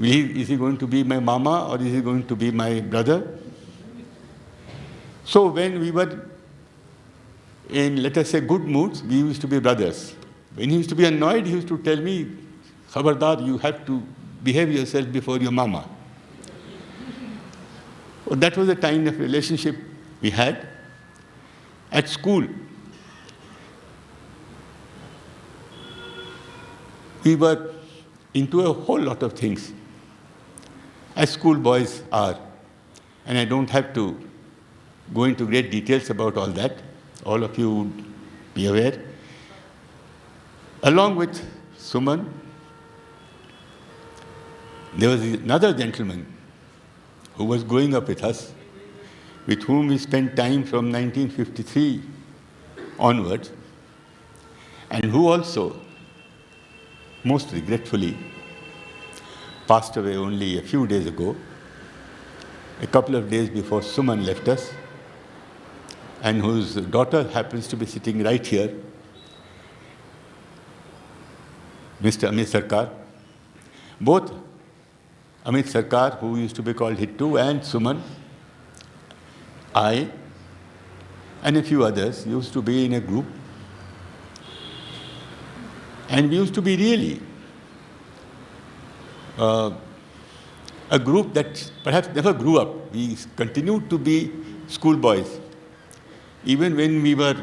Is he going to be my mama or is he going to be my brother? So when we were in, let us say, good moods, we used to be brothers. When he used to be annoyed, he used to tell me, "Khabardar, you have to behave yourself before your mama." So that was the kind of relationship we had. At school, we were into a whole lot of things. as schoolboys are. And I don't have to go into great details about all that. All of you would be aware. Along with Suman, there was another gentleman who was growing up with us, with whom we spent time from 1953 onwards, and who also, most regretfully, passed away only a few days ago, a couple of days before Suman left us, and whose daughter happens to be sitting right here, Mr. Amit Sarkar. Both Amit Sarkar, who used to be called Hittu, and Suman, I, and a few others used to be in a group. And we used to be really a group that perhaps never grew up. We continued to be schoolboys, even when we were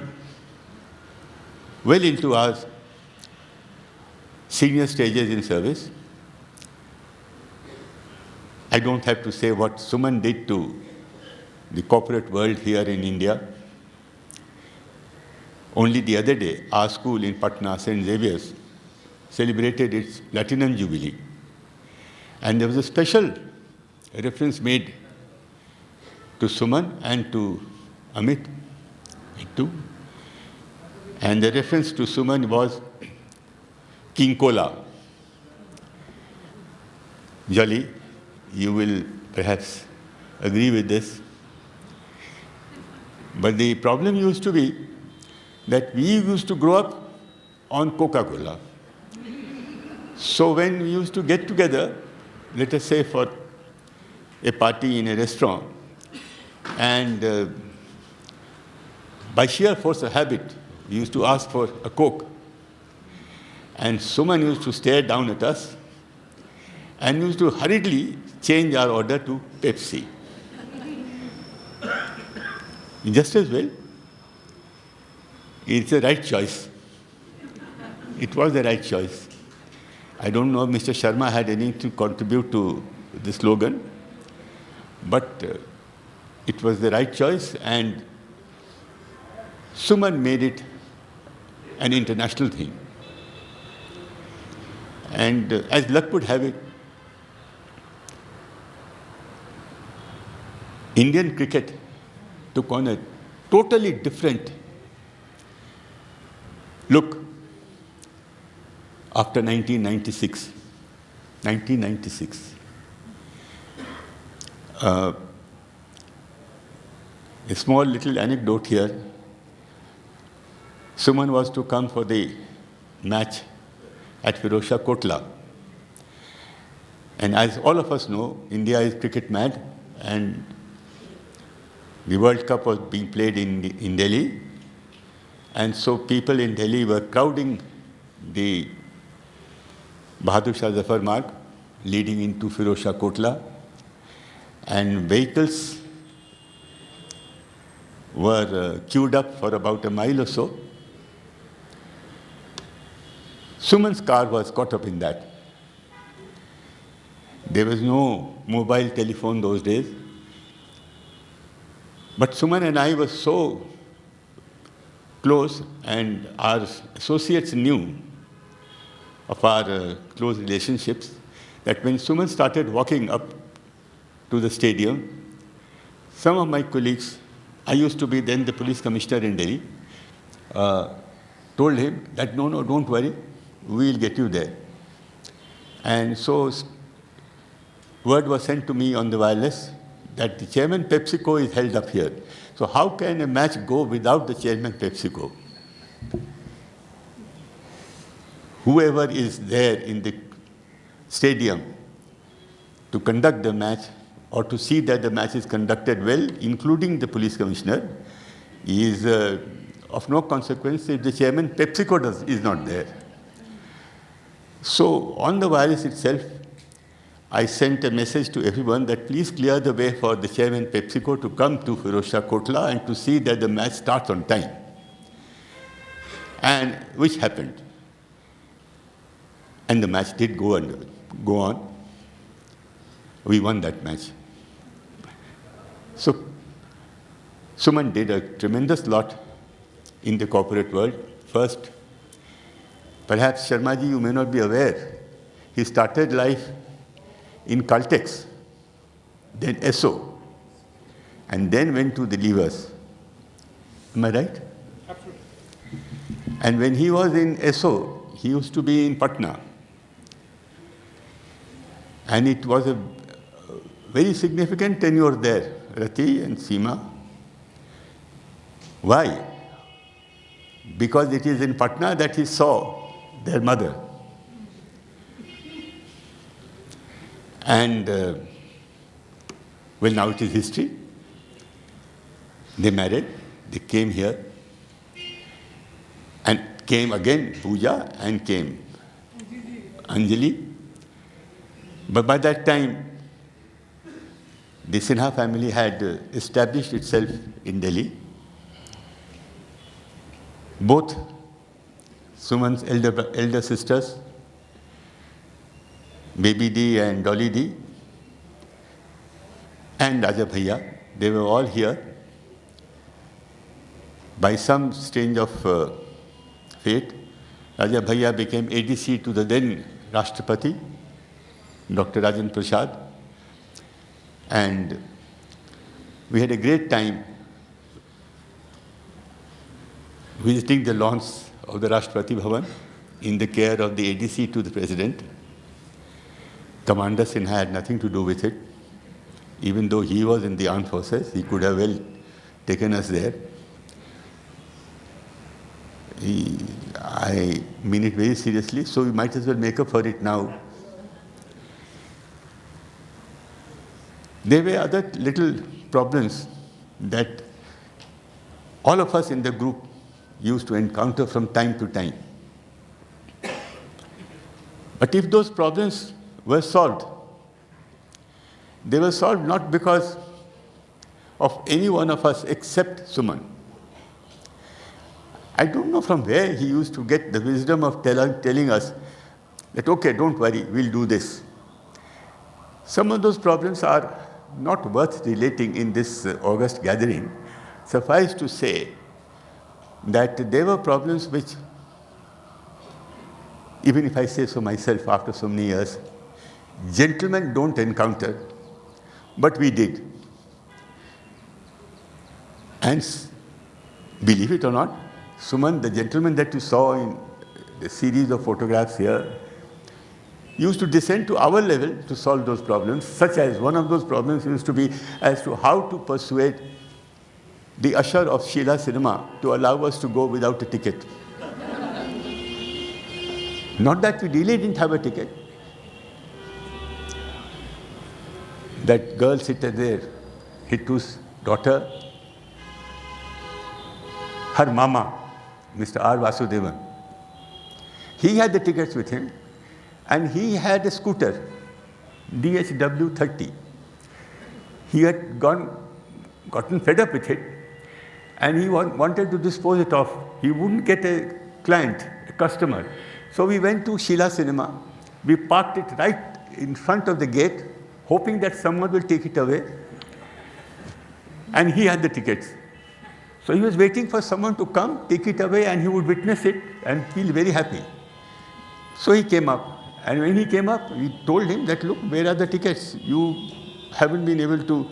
well into our senior stages in service. I don't have to say what Suman did to the corporate world here in India. Only the other day, our school in Patna, St. Xavier's, celebrated its Platinum Jubilee. And there was a special reference made to Suman and to Amit too. And the reference to Suman was King Cola. Jolly, you will perhaps agree with this. But the problem used to be that we used to grow up on Coca-Cola. So when we used to get together, let us say for a party in a restaurant, and by sheer force of habit, we used to ask for a Coke. And Suman used to stare down at us and used to hurriedly change our order to Pepsi. Just as well, it's the right choice. It was the right choice. I don't know if Mr. Sharma had anything to contribute to the slogan, but it was the right choice, and Suman made it an international thing. And as luck would have it, Indian cricket took on a totally different look after 1996. 1996. A small little anecdote here. Suman was to come for the match at Firozshah Kotla. And as all of us know, India is cricket mad, and the World Cup was being played in Delhi. And so people in Delhi were crowding the Bahadur Shah Zafar Marg leading into Firozshah Kotla. And vehicles were queued up for about a mile or so. Suman's car was caught up in that. There was no mobile telephone those days. But Suman and I were so close, and our associates knew of our close relationships, that when Suman started walking up to the stadium, some of my colleagues, I used to be then the police commissioner in Delhi, told him that, no, don't worry, we'll get you there. And so word was sent to me on the wireless that the chairman PepsiCo is held up here. So how can a match go without the chairman PepsiCo? Whoever is there in the stadium to conduct the match or to see that the match is conducted well, including the police commissioner, is of no consequence if the chairman PepsiCo is not there. So on the wireless itself, I sent a message to everyone that please clear the way for the chairman PepsiCo to come to Firozshah Kotla and to see that the match starts on time. And which happened. And the match did go on. We won that match. So Suman did a tremendous lot in the corporate world. First, perhaps Sharmaji, you may not be aware, he started life in Caltex, then ESSO, and then went to the levers. Am I right? Absolutely. And when he was in ESSO, he used to be in Patna. And it was a very significant tenure there, Rati and Seema. Why? Because it is in Patna that he saw their mother. And, well, now it is history. They married, they came here, and came again, Pooja, and came Anjali. But by that time, the Sinha family had established itself in Delhi. Both Suman's elder sisters, Baby D and Dolly D, and Raja Bhaiya, they were all here. By some strange of fate, Raja Bhaiya became ADC to the then Rashtrapati, Dr. Rajan Prasad, and we had a great time visiting the lawns of the Rashtrapati Bhavan in the care of the ADC to the President. Commander Sinha had nothing to do with it. Even though he was in the armed forces, he could have well taken us there. I mean it very seriously, so we might as well make up for it now. There were other little problems that all of us in the group used to encounter from time to time. But if those problems were solved, they were solved not because of any one of us except Suman. I don't know from where he used to get the wisdom of telling us that, okay, don't worry, we'll do this. Some of those problems are not worth relating in this August gathering. Suffice to say that there were problems which, even if I say so myself after so many years, gentlemen don't encounter, but we did. And believe it or not, Suman, the gentleman that you saw in the series of photographs here, used to descend to our level to solve those problems, such as one of those problems used to be as to how to persuade the usher of Sheila Cinema to allow us to go without a ticket. Not that we really didn't have a ticket. That girl sitting there, Hittu's daughter, her mama, Mr. R. Vasudevan, he had the tickets with him, and he had a scooter, DHW 30. He had gotten fed up with it, and he wanted to dispose it off. He wouldn't get a client, a customer. So we went to Sheila Cinema. We parked it right in front of the gate, hoping that someone will take it away. And he had the tickets. So he was waiting for someone to come, take it away, and he would witness it and feel very happy. So he came up. And when he came up, we told him that, look, where are the tickets? You haven't been able to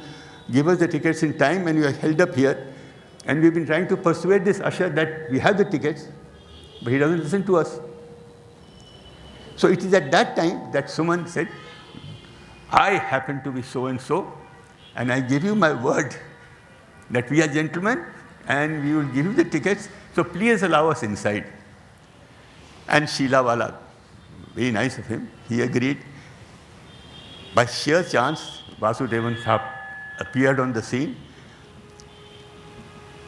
give us the tickets in time, and you are held up here. And we've been trying to persuade this usher that we have the tickets, but he doesn't listen to us. So it is at that time that Suman said, I happen to be so-and-so, and I give you my word that we are gentlemen, and we will give you the tickets, so please allow us inside. And Sheila Wala, very nice of him, he agreed. By sheer chance, Vasudevan Sahab appeared on the scene,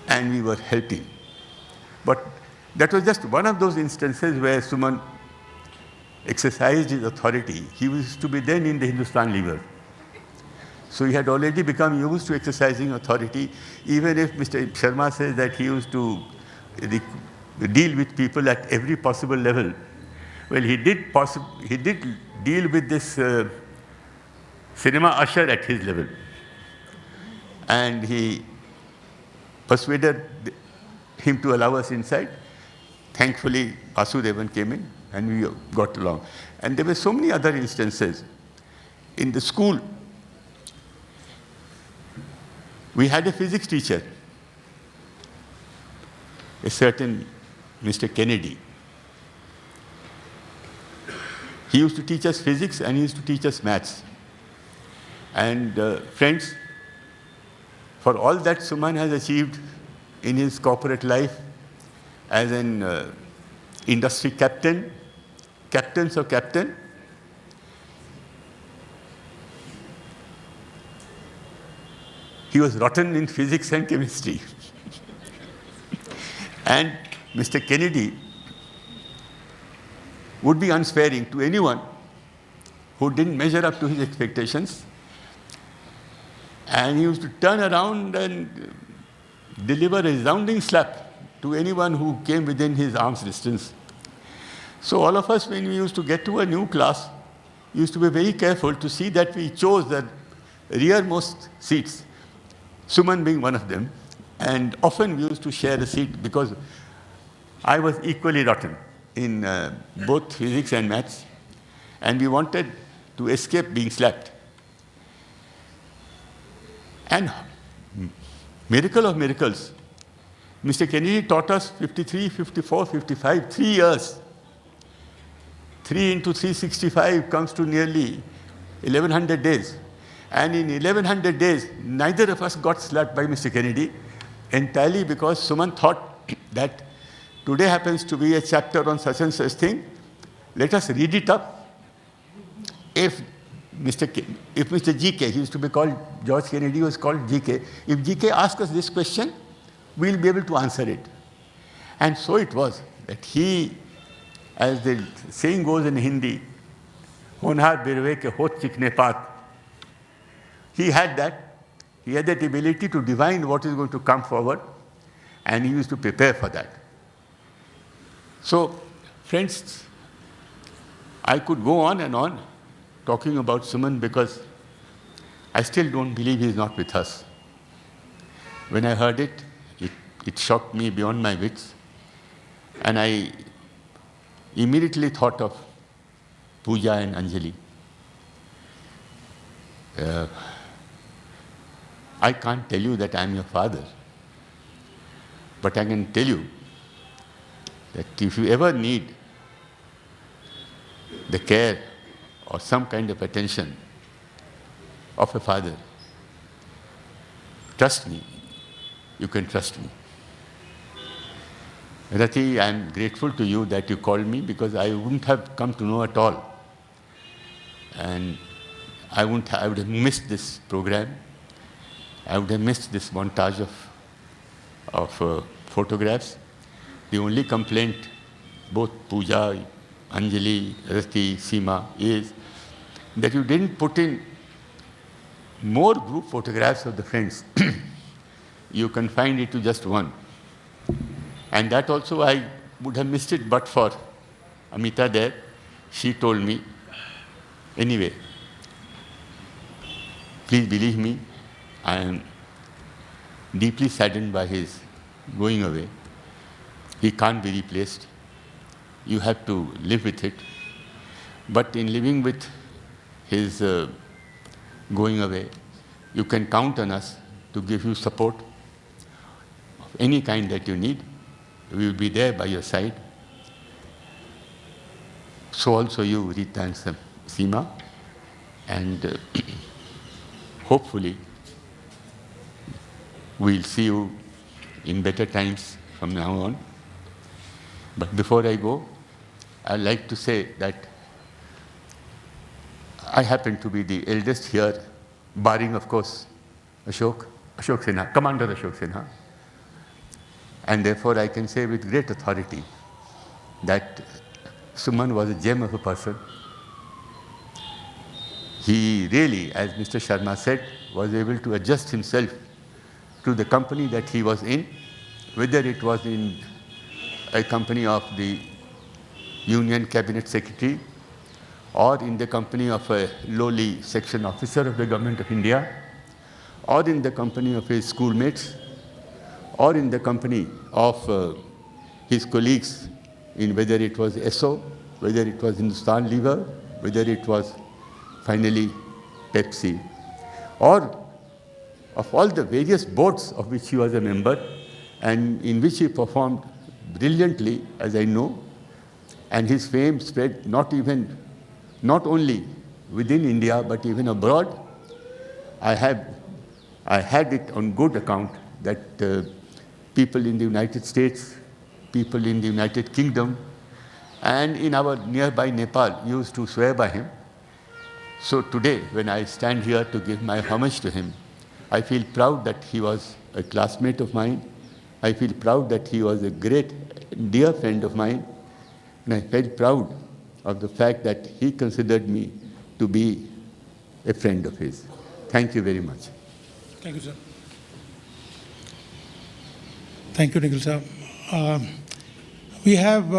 and we were helping. But that was just one of those instances where Suman exercised his authority. He used to be then in the Hindustan Lever. So he had already become used to exercising authority, even if Mr. Sharma says that he used to deal with people at every possible level. Well, he did deal with this cinema usher at his level. And he persuaded him to allow us inside. Thankfully, Vasudevan came in and we got along. And there were so many other instances. In the school, we had a physics teacher, a certain Mr. Kennedy. He used to teach us physics and he used to teach us maths. And friends, for all that Suman has achieved in his corporate life as an industry captain, captain, he was rotten in physics and chemistry. And Mr. Kennedy would be unsparing to anyone who didn't measure up to his expectations. And he used to turn around and deliver a resounding slap to anyone who came within his arm's distance. So all of us, when we used to get to a new class, used to be very careful to see that we chose the rearmost seats, Suman being one of them. And often we used to share a seat because I was equally rotten in both physics and maths. And we wanted to escape being slapped. And miracle of miracles, Mr. Kennedy taught us 53, 54, 55, 3 years. 3 into 365 comes to nearly 1100 days. And in 1100 days, neither of us got slapped by Mr. Kennedy, entirely because Suman thought that today happens to be a chapter on such and such thing. Let us read it up. If Mr. GK, he used to be called, George Kennedy was called GK. If GK asks us this question, we'll be able to answer it. And so it was that he, as the saying goes in Hindi, Honhar birve ke hot chikne paat. He had that ability to divine what is going to come forward, and he used to prepare for that. So, friends, I could go on and on talking about Suman because I still don't believe he's not with us. When I heard it, it shocked me beyond my wits. And I immediately thought of Pooja and Anjali. I can't tell you that I'm your father, but I can tell you that if you ever need the care or some kind of attention of a father, trust me, you can trust me. Rati, I'm grateful to you that you called me because I wouldn't have come to know at all. And I would have missed this program. I would have missed this montage of photographs. The only complaint, both Pooja, Anjali, Rati, Seema, is that you didn't put in more group photographs of the friends. You confined it to just one. And that also I would have missed it but for Amita there. She told me. Anyway, please believe me, I am deeply saddened by his going away. He can't be replaced. You have to live with it. But in living with his going away, you can count on us to give you support of any kind that you need. We will be there by your side. So also you, Rita and Seema. And hopefully we'll see you in better times from now on. But before I go, I'd like to say that I happen to be the eldest here, barring, of course, Ashok Sinha, Commander Ashok Sinha. And therefore, I can say with great authority that Suman was a gem of a person. He really, as Mr. Sharma said, was able to adjust himself to the company that he was in, whether it was in a company of the Union Cabinet Secretary or in the company of a lowly section officer of the government of India, or in the company of his schoolmates, or in the company of his colleagues, in whether it was ESSO, whether it was Hindustan Lever, whether it was finally Pepsi, or of all the various boards of which he was a member and in which he performed brilliantly, as I know, and his fame spread not only within India but even abroad. I had it on good account that people in the United States, people in the United Kingdom, and in our nearby Nepal used to swear by him. So today, when I stand here to give my homage to him, I feel proud that he was a classmate of mine. I feel proud that he was a great, dear friend of mine. And I felt proud of the fact that he considered me to be a friend of his. Thank you very much. Thank you, sir. Thank you, Nikhil sir. We have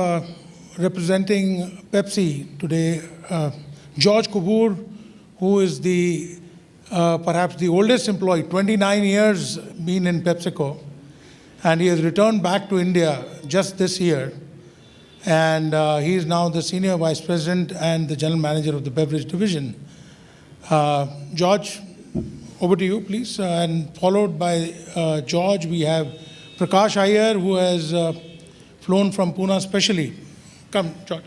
representing Pepsi today, George Kapoor, who is perhaps the oldest employee, 29 years been in PepsiCo, and he has returned back to India just this year. And he is now the Senior Vice President and the General Manager of the Beverage Division. George, over to you, please. And followed by George, we have Prakash Iyer, who has flown from Pune specially. Come, George.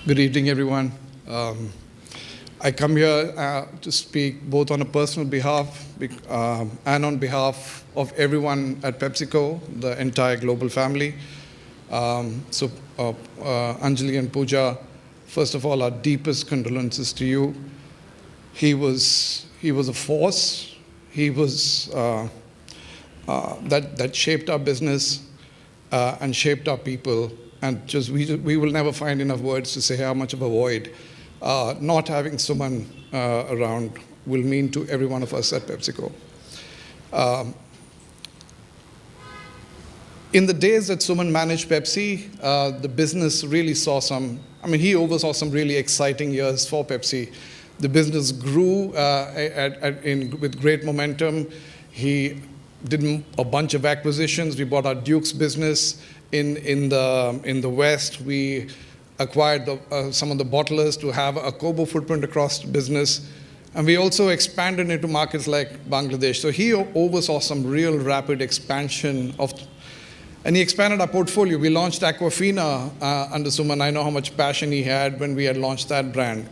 Good evening, everyone. I come here to speak both on a personal behalf and on behalf of everyone at PepsiCo, the entire global family. Anjali and Pooja, first of all, our deepest condolences to you. He was a force. He was that shaped our business and shaped our people. And just we will never find enough words to say how much of a void not having Suman around will mean to every one of us at PepsiCo. In the days that Suman managed Pepsi, the business really he oversaw some really exciting years for Pepsi. The business grew with great momentum. He did a bunch of acquisitions. We bought our Duke's business in the West. We acquired some of the bottlers to have a Kobo footprint across the business. And we also expanded into markets like Bangladesh. So he oversaw some real rapid expansion and he expanded our portfolio. We launched Aquafina under Suman. I know how much passion he had when we had launched that brand.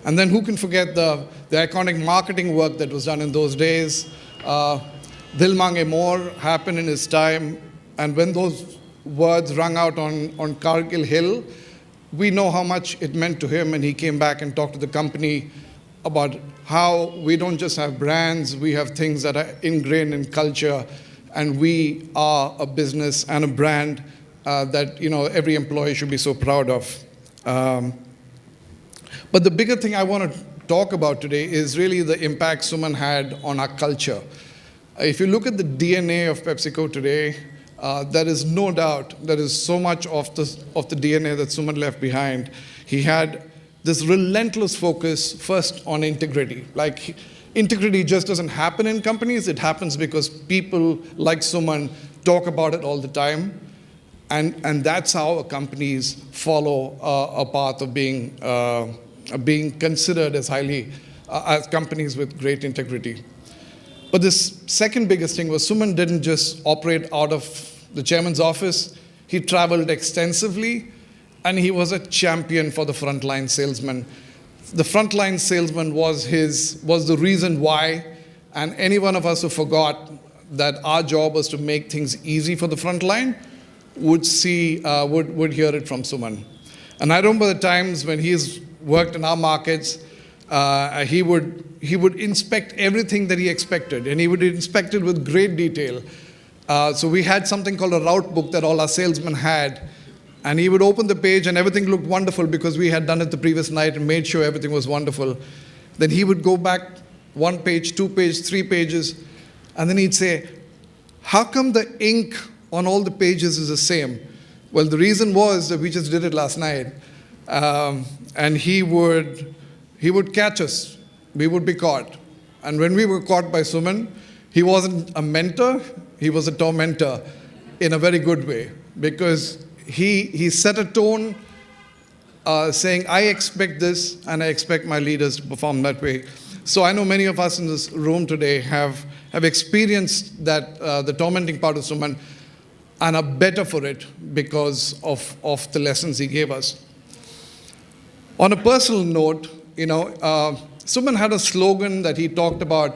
And then who can forget the iconic marketing work that was done in those days? Dil Mange More happened in his time. And when those words rung out on Kargil Hill, we know how much it meant to him, and he came back and talked to the company about how we don't just have brands, we have things that are ingrained in culture, and we are a business and a brand that every employee should be so proud of. But the bigger thing I want to talk about today is really the impact Suman had on our culture. If you look at the DNA of PepsiCo today, there is no doubt there is so much of the DNA that Suman left behind. He had this relentless focus first on integrity. Like, integrity just doesn't happen in companies. It happens because people like Suman talk about it all the time. And that's how companies follow a path of being considered as as companies with great integrity. But this second biggest thing was Suman didn't just operate out of the chairman's office. He traveled extensively, and he was a champion for the frontline salesman. The frontline salesman was the reason why, and any one of us who forgot that our job was to make things easy for the frontline would hear it from Suman. And I remember the times when he's worked in our markets. He would inspect everything that he expected, and he would inspect it with great detail. So we had something called a route book that all our salesmen had, and he would open the page and everything looked wonderful because we had done it the previous night and made sure everything was wonderful. Then he would go back 1 page, 2 pages, 3 pages, and then he'd say, how come the ink on all the pages is the same? Well, the reason was that we just did it last night. And he would catch us. We would be caught. And when we were caught by Suman, he wasn't a mentor, he was a tormentor in a very good way. Because he set a tone saying, I expect this and I expect my leaders to perform that way. So I know many of us in this room today have experienced that, the tormenting part of Suman, and are better for it because of the lessons he gave us. On a personal note, Suman had a slogan that he talked about,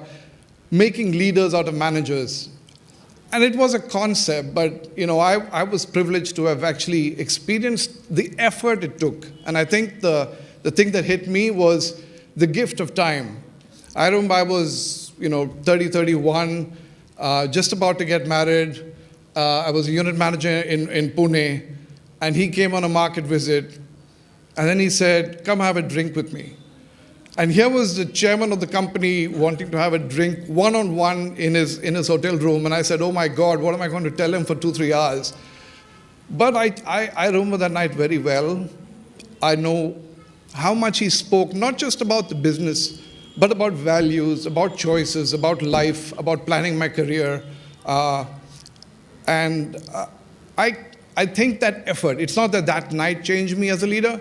making leaders out of managers. And it was a concept, but I was privileged to have actually experienced the effort it took. And I think the thing that hit me was the gift of time. I remember I was 30, 31, just about to get married. I was a unit manager in Pune, and he came on a market visit, and then he said, come have a drink with me. And here was the chairman of the company wanting to have a drink one-on-one in his hotel room, and I said, oh my God, what am I going to tell him for 2-3 hours? But I remember that night very well. I know how much he spoke, not just about the business, but about values, about choices, about life, about planning my career. And I think that effort, it's not that night changed me as a leader,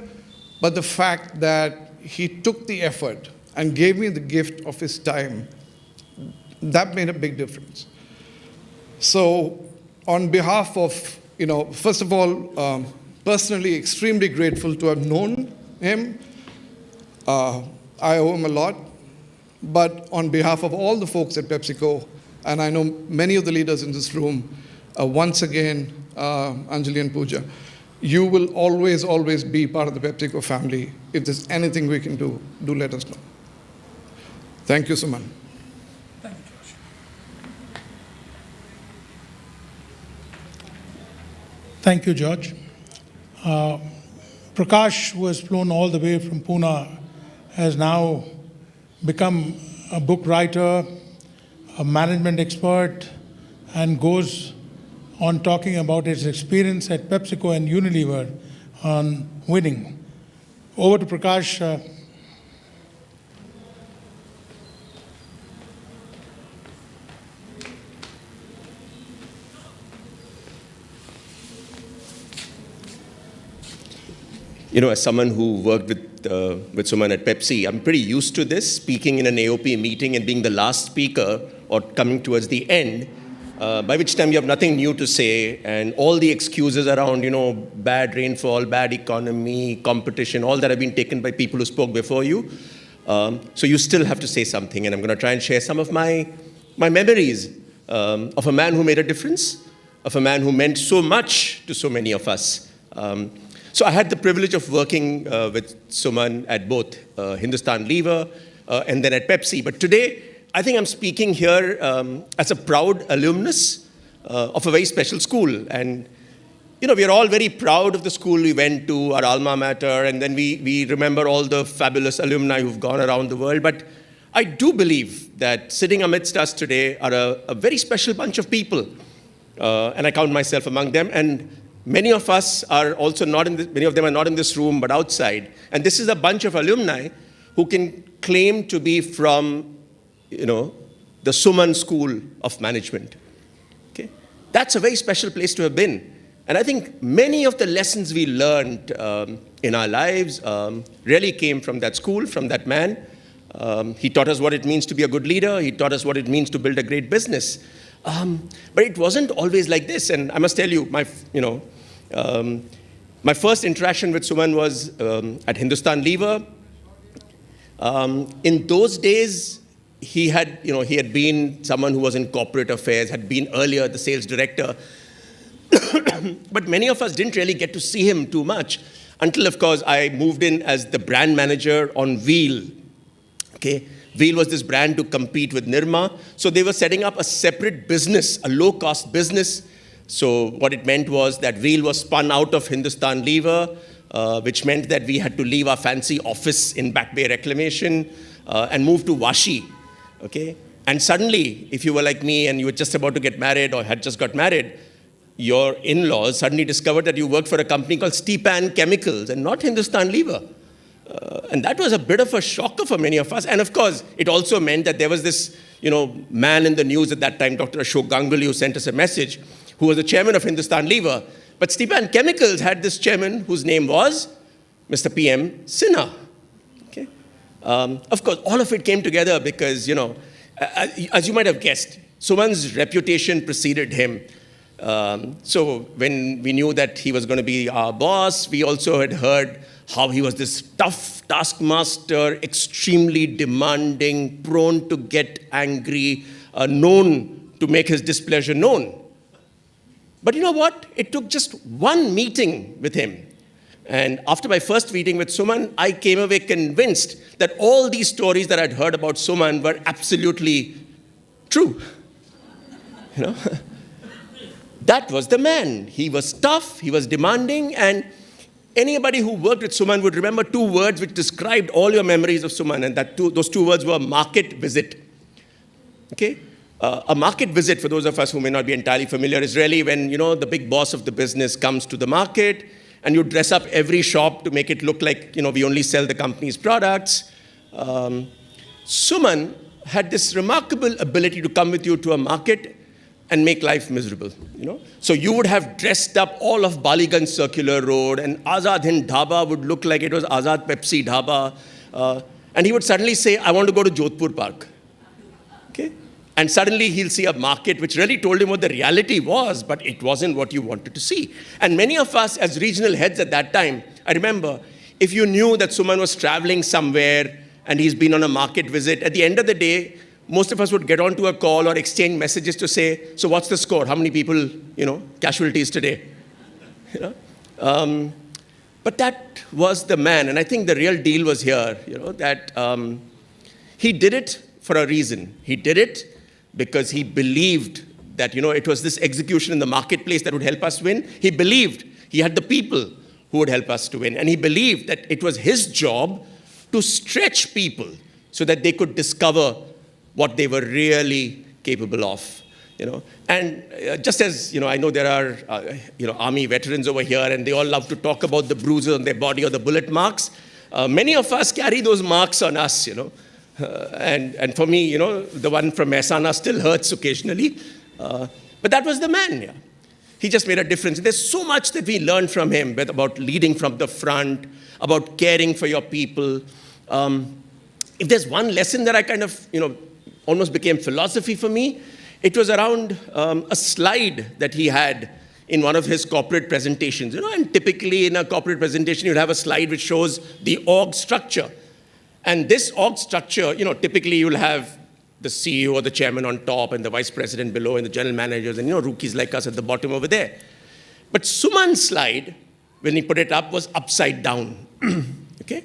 but the fact that he took the effort and gave me the gift of his time, that made a big difference. So on behalf of, first of all, personally extremely grateful to have known him. I owe him a lot. But on behalf of all the folks at PepsiCo, and I know many of the leaders in this room, once again, Anjali and Pooja, you will always, always be part of the PepsiCo family. If there's anything we can do let us know. Thank you, Suman. Thank you, Josh. Thank you, George. Prakash, who has flown all the way from Pune, has now become a book writer, a management expert, and goes on talking about his experience at PepsiCo and Unilever on winning. Over to Prakash. As someone who worked with Suman at Pepsi, I'm pretty used to this, speaking in an AOP meeting and being the last speaker or coming towards the end, by which time you have nothing new to say, and all the excuses around, bad rainfall, bad economy, competition, all that have been taken by people who spoke before you. So you still have to say something, and I'm going to try and share some of my memories of a man who made a difference, of a man who meant so much to so many of us. So I had the privilege of working with Suman at both Hindustan Lever and then at Pepsi. But today, I think I'm speaking here as a proud alumnus of a very special school. And, we are all very proud of the school we went to, our alma mater, and then we remember all the fabulous alumni who've gone around the world. But I do believe that sitting amidst us today are a very special bunch of people. And I count myself among them. And many of us are also many of them are not in this room, but outside. And this is a bunch of alumni who can claim to be from the Suman School of Management. Okay? That's a very special place to have been. And I think many of the lessons we learned in our lives really came from that school, from that man. He taught us what it means to be a good leader. He taught us what it means to build a great business. But it wasn't always like this. And I must tell you, my first interaction with Suman was at Hindustan Lever. In those days, he had been someone who was in corporate affairs, had been earlier the sales director. But many of us didn't really get to see him too much until, of course, I moved in as the brand manager on Wheel. Okay, Wheel was this brand to compete with Nirma. So they were setting up a separate business, a low-cost business. So what it meant was that Wheel was spun out of Hindustan Lever, which meant that we had to leave our fancy office in Back Bay Reclamation and move to Vashi. Okay? And suddenly, if you were like me and you were just about to get married or had just got married, your in-laws suddenly discovered that you worked for a company called Stepan Chemicals and not Hindustan Lever. And that was a bit of a shocker for many of us. And of course, it also meant that there was this, man in the news at that time, Dr. Ashok Ganguly, who sent us a message, who was the chairman of Hindustan Lever. But Stepan Chemicals had this chairman whose name was Mr. PM Sinha. Okay? Of course, all of it came together because, as you might have guessed, Suman's reputation preceded him. So when we knew that he was going to be our boss, we also had heard how he was this tough taskmaster, extremely demanding, prone to get angry, known to make his displeasure known. But you know what? It took just one meeting with him. And after my first meeting with Suman, I came away convinced that all these stories that I'd heard about Suman were absolutely true. That was the man. He was tough, he was demanding, and anybody who worked with Suman would remember two words which described all your memories of Suman, and those two words were market visit. Okay? A market visit, for those of us who may not be entirely familiar, is really when, the big boss of the business comes to the market and you dress up every shop to make it look like, we only sell the company's products. Suman had this remarkable ability to come with you to a market and make life miserable, So you would have dressed up all of Baliganj Circular Road, and Azad Hind Dhaba would look like it was Azad Pepsi Dhaba. And he would suddenly say, I want to go to Jodhpur Park. Okay? And suddenly he'll see a market which really told him what the reality was, but it wasn't what you wanted to see. And many of us as regional heads at that time, I remember, if you knew that Suman was traveling somewhere and he's been on a market visit, at the end of the day, most of us would get onto a call or exchange messages to say, so what's the score? How many people, casualties today? But that was the man. And I think the real deal was here, that he did it for a reason. He did it because he believed that, it was this execution in the marketplace that would help us win. He believed he had the people who would help us to win. And he believed that it was his job to stretch people so that they could discover what they were really capable of, And just as, I know there are, army veterans over here, and they all love to talk about the bruises on their body or the bullet marks. Many of us carry those marks on us, And for me, the one from Mehsana still hurts occasionally. But that was the man, yeah. He just made a difference. There's so much that we learned from him about leading from the front, about caring for your people. If there's one lesson that I kind of, almost became philosophy for me, it was around a slide that he had in one of his corporate presentations. And typically in a corporate presentation, you'll have a slide which shows the org structure. And this org structure, typically you'll have the CEO or the chairman on top and the vice president below and the general managers and, rookies like us at the bottom over there. But Suman's slide, when he put it up, was upside down. Okay?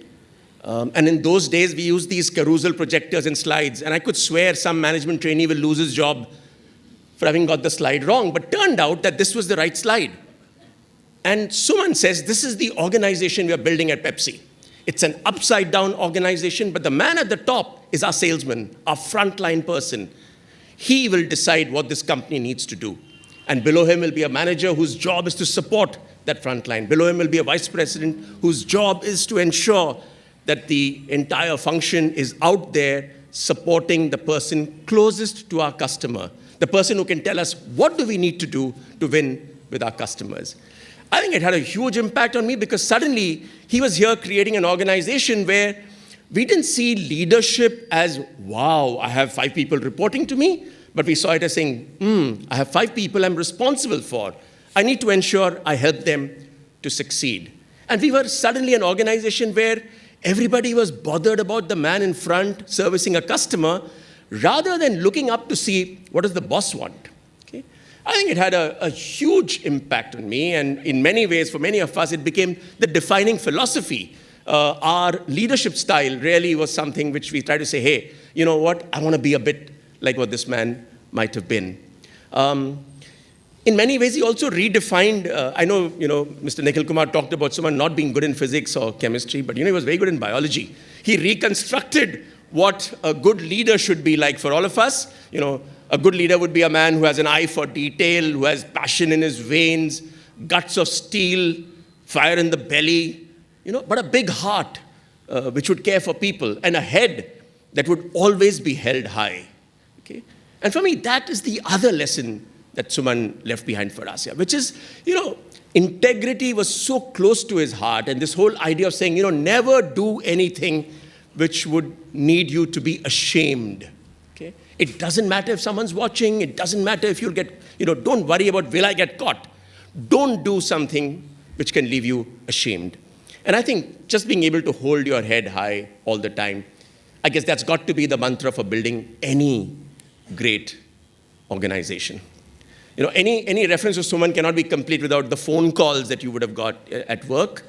And in those days, we used these carousel projectors and slides. And I could swear some management trainee will lose his job for having got the slide wrong. But turned out that this was the right slide. And Suman says, this is the organization we are building at Pepsi. It's an upside-down organization, but the man at the top is our salesman, our frontline person. He will decide what this company needs to do. And below him will be a manager whose job is to support that frontline. Below him will be a vice president whose job is to ensure that the entire function is out there supporting the person closest to our customer, the person who can tell us what do we need to do to win with our customers. I think it had a huge impact on me because suddenly he was here creating an organization where we didn't see leadership as, wow, I have 5 people reporting to me, but we saw it as saying, I have 5 people I'm responsible for. I need to ensure I help them to succeed. And we were suddenly an organization where everybody was bothered about the man in front servicing a customer rather than looking up to see what does the boss want. Okay? I think it had a huge impact on me, and in many ways, for many of us, it became the defining philosophy. Our leadership style really was something which we try to say, hey, you know what, I want to be a bit like what this man might have been. In many ways, he also redefined, I know, Mr. Nikhil Kumar talked about someone not being good in physics or chemistry, but, he was very good in biology. He reconstructed what a good leader should be like for all of us. A good leader would be a man who has an eye for detail, who has passion in his veins, guts of steel, fire in the belly, but a big heart which would care for people, and a head that would always be held high. Okay? And for me, that is the other lesson that Suman left behind for us, which is, integrity was so close to his heart, and this whole idea of saying, never do anything which would need you to be ashamed. Okay? It doesn't matter if someone's watching. It doesn't matter if you'll get, don't worry about will I get caught. Don't do something which can leave you ashamed. And I think just being able to hold your head high all the time, I guess that's got to be the mantra for building any great organization. Any reference to Suman cannot be complete without the phone calls that you would have got at work.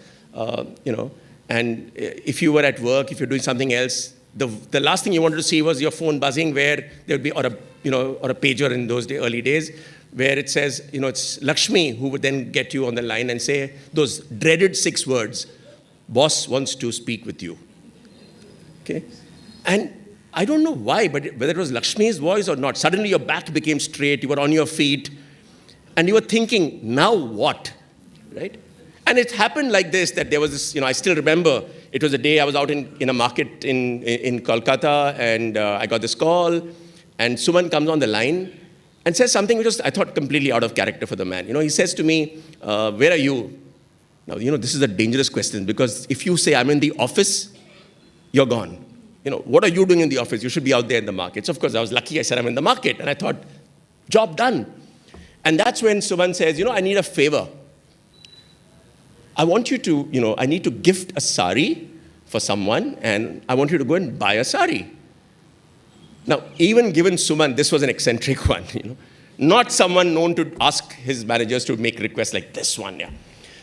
And if you were at work, if you're doing something else, the last thing you wanted to see was your phone buzzing, where there would be, or a pager in those early days, where it says, it's Lakshmi who would then get you on the line and say those dreaded 6 words, boss wants to speak with you. Okay? And I don't know why, but whether it was Lakshmi's voice or not, suddenly your back became straight, you were on your feet, and you were thinking, now what? Right? And it happened like this, that there was this, I still remember, it was a day I was out in a market in Kolkata, and I got this call, and Suman comes on the line and says something which was, I thought, completely out of character for the man. He says to me, where are you? Now, this is a dangerous question, because if you say I'm in the office, you're gone. What are you doing in the office? You should be out there in the markets. Of course, I was lucky. I said I'm in the market, and I thought, job done. And that's when Suman says, I need a favor. I want you to, I need to gift a sari for someone, and I want you to go and buy a sari. Now, even given Suman, this was an eccentric one, not someone known to ask his managers to make requests like this one,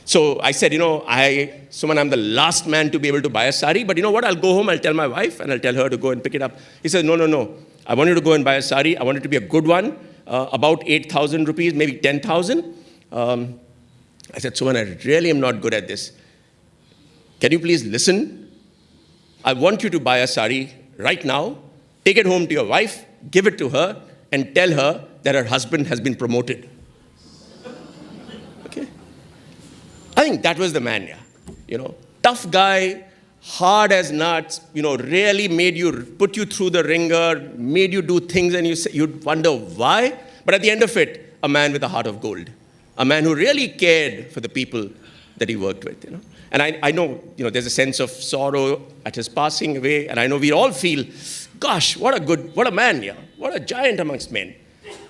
So I said, Suman, I'm the last man to be able to buy a sari, but you know what? I'll go home, I'll tell my wife, and I'll tell her to go and pick it up. He said, no. I want you to go and buy a sari. I want it to be a good one, about 8,000 rupees, maybe 10,000. I said, Suman, I really am not good at this. Can you please listen? I want you to buy a sari right now, take it home to your wife, give it to her, and tell her that her husband has been promoted. Okay? I think that was the man, Tough guy, hard as nuts, really put you through the ringer, made you do things, and you'd wonder why. But at the end of it, a man with a heart of gold. A man who really cared for the people that he worked with, And I know, there's a sense of sorrow at his passing away, and I know we all feel, gosh, what a man, what a giant amongst men.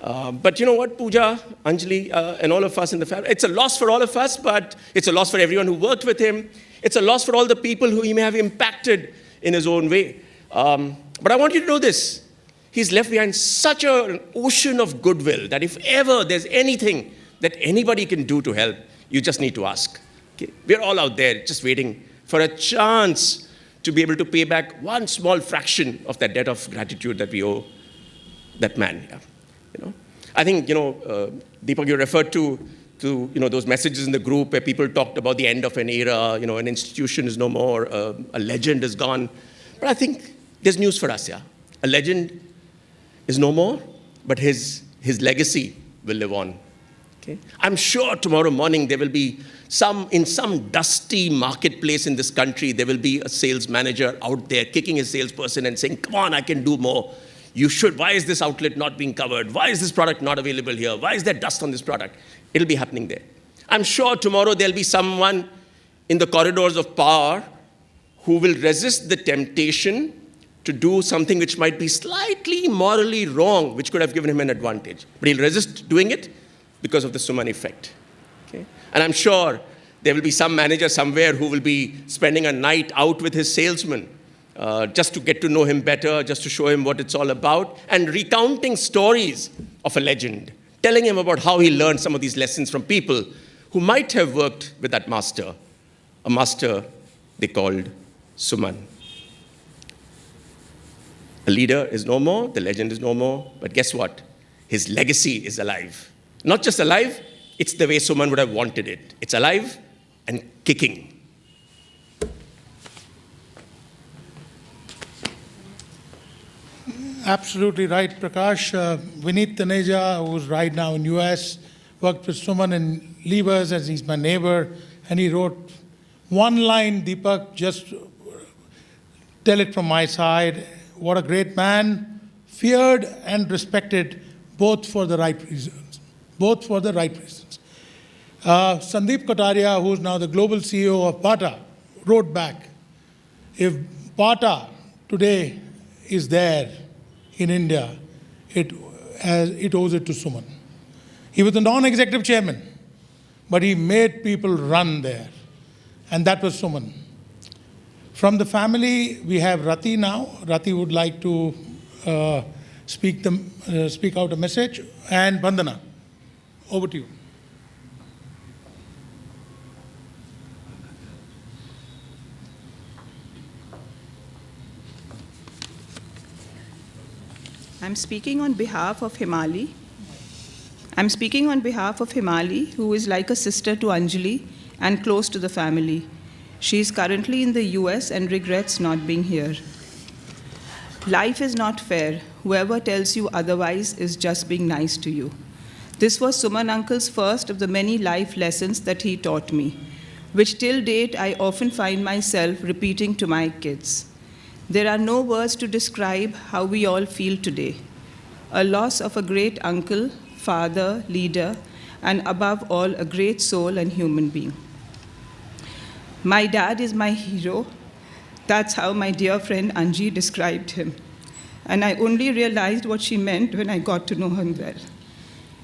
But you know what, Pooja, Anjali, and all of us in the family, it's a loss for all of us, but it's a loss for everyone who worked with him. It's a loss for all the people who he may have impacted in his own way. But I want you to know this. He's left behind such an ocean of goodwill that if ever there's anything that anybody can do to help, you just need to ask. Okay? We're all out there just waiting for a chance to be able to pay back one small fraction of that debt of gratitude that we owe that man. I think, Deepak, you referred to those messages in the group where people talked about the end of an era, an institution is no more, a legend is gone. But I think there's news for us, A legend is no more, but his legacy will live on. Okay? I'm sure tomorrow morning there will be in some dusty marketplace in this country, there will be a sales manager out there kicking his salesperson and saying, come on, I can do more. You should. Why is this outlet not being covered? Why is this product not available here? Why is there dust on this product? It'll be happening there. I'm sure tomorrow there'll be someone in the corridors of power who will resist the temptation to do something which might be slightly morally wrong, which could have given him an advantage. But he'll resist doing it because of the Suman effect. Okay? And I'm sure there will be some manager somewhere who will be spending a night out with his salesman just to get to know him better, just to show him what it's all about, and recounting stories of a legend, telling him about how he learned some of these lessons from people who might have worked with that master, a master they called Suman. A leader is no more, the legend is no more, but guess what? His legacy is alive. Not just alive, it's the way Suman would have wanted it. It's alive and kicking. Absolutely right, Prakash. Vineet Taneja, who's right now in US, worked with Suman in Levers, as he's my neighbor, and he wrote one line, Deepak, just tell it from my side. What a great man, feared and respected, both for the right reasons. Both for the right reasons. Sandeep Kataria, who's now the global CEO of Bata, wrote back, if Bata today is there in India, it owes it to Suman. He was the non-executive chairman, but he made people run there, and that was Suman. From the family, we have Rati now. Rati would like to speak out a message, and Bandana. Over to you. I'm speaking on behalf of Himali. Who is like a sister to Anjali and close to the family. She is currently in the US and regrets not being here. Life is not fair. Whoever tells you otherwise is just being nice to you. This was Suman Uncle's first of the many life lessons that he taught me, which till date I often find myself repeating to my kids. There are no words to describe how we all feel today. A loss of a great uncle, father, leader, and above all, a great soul and human being. My dad is my hero. That's how my dear friend Anji described him. And I only realized what she meant when I got to know him well.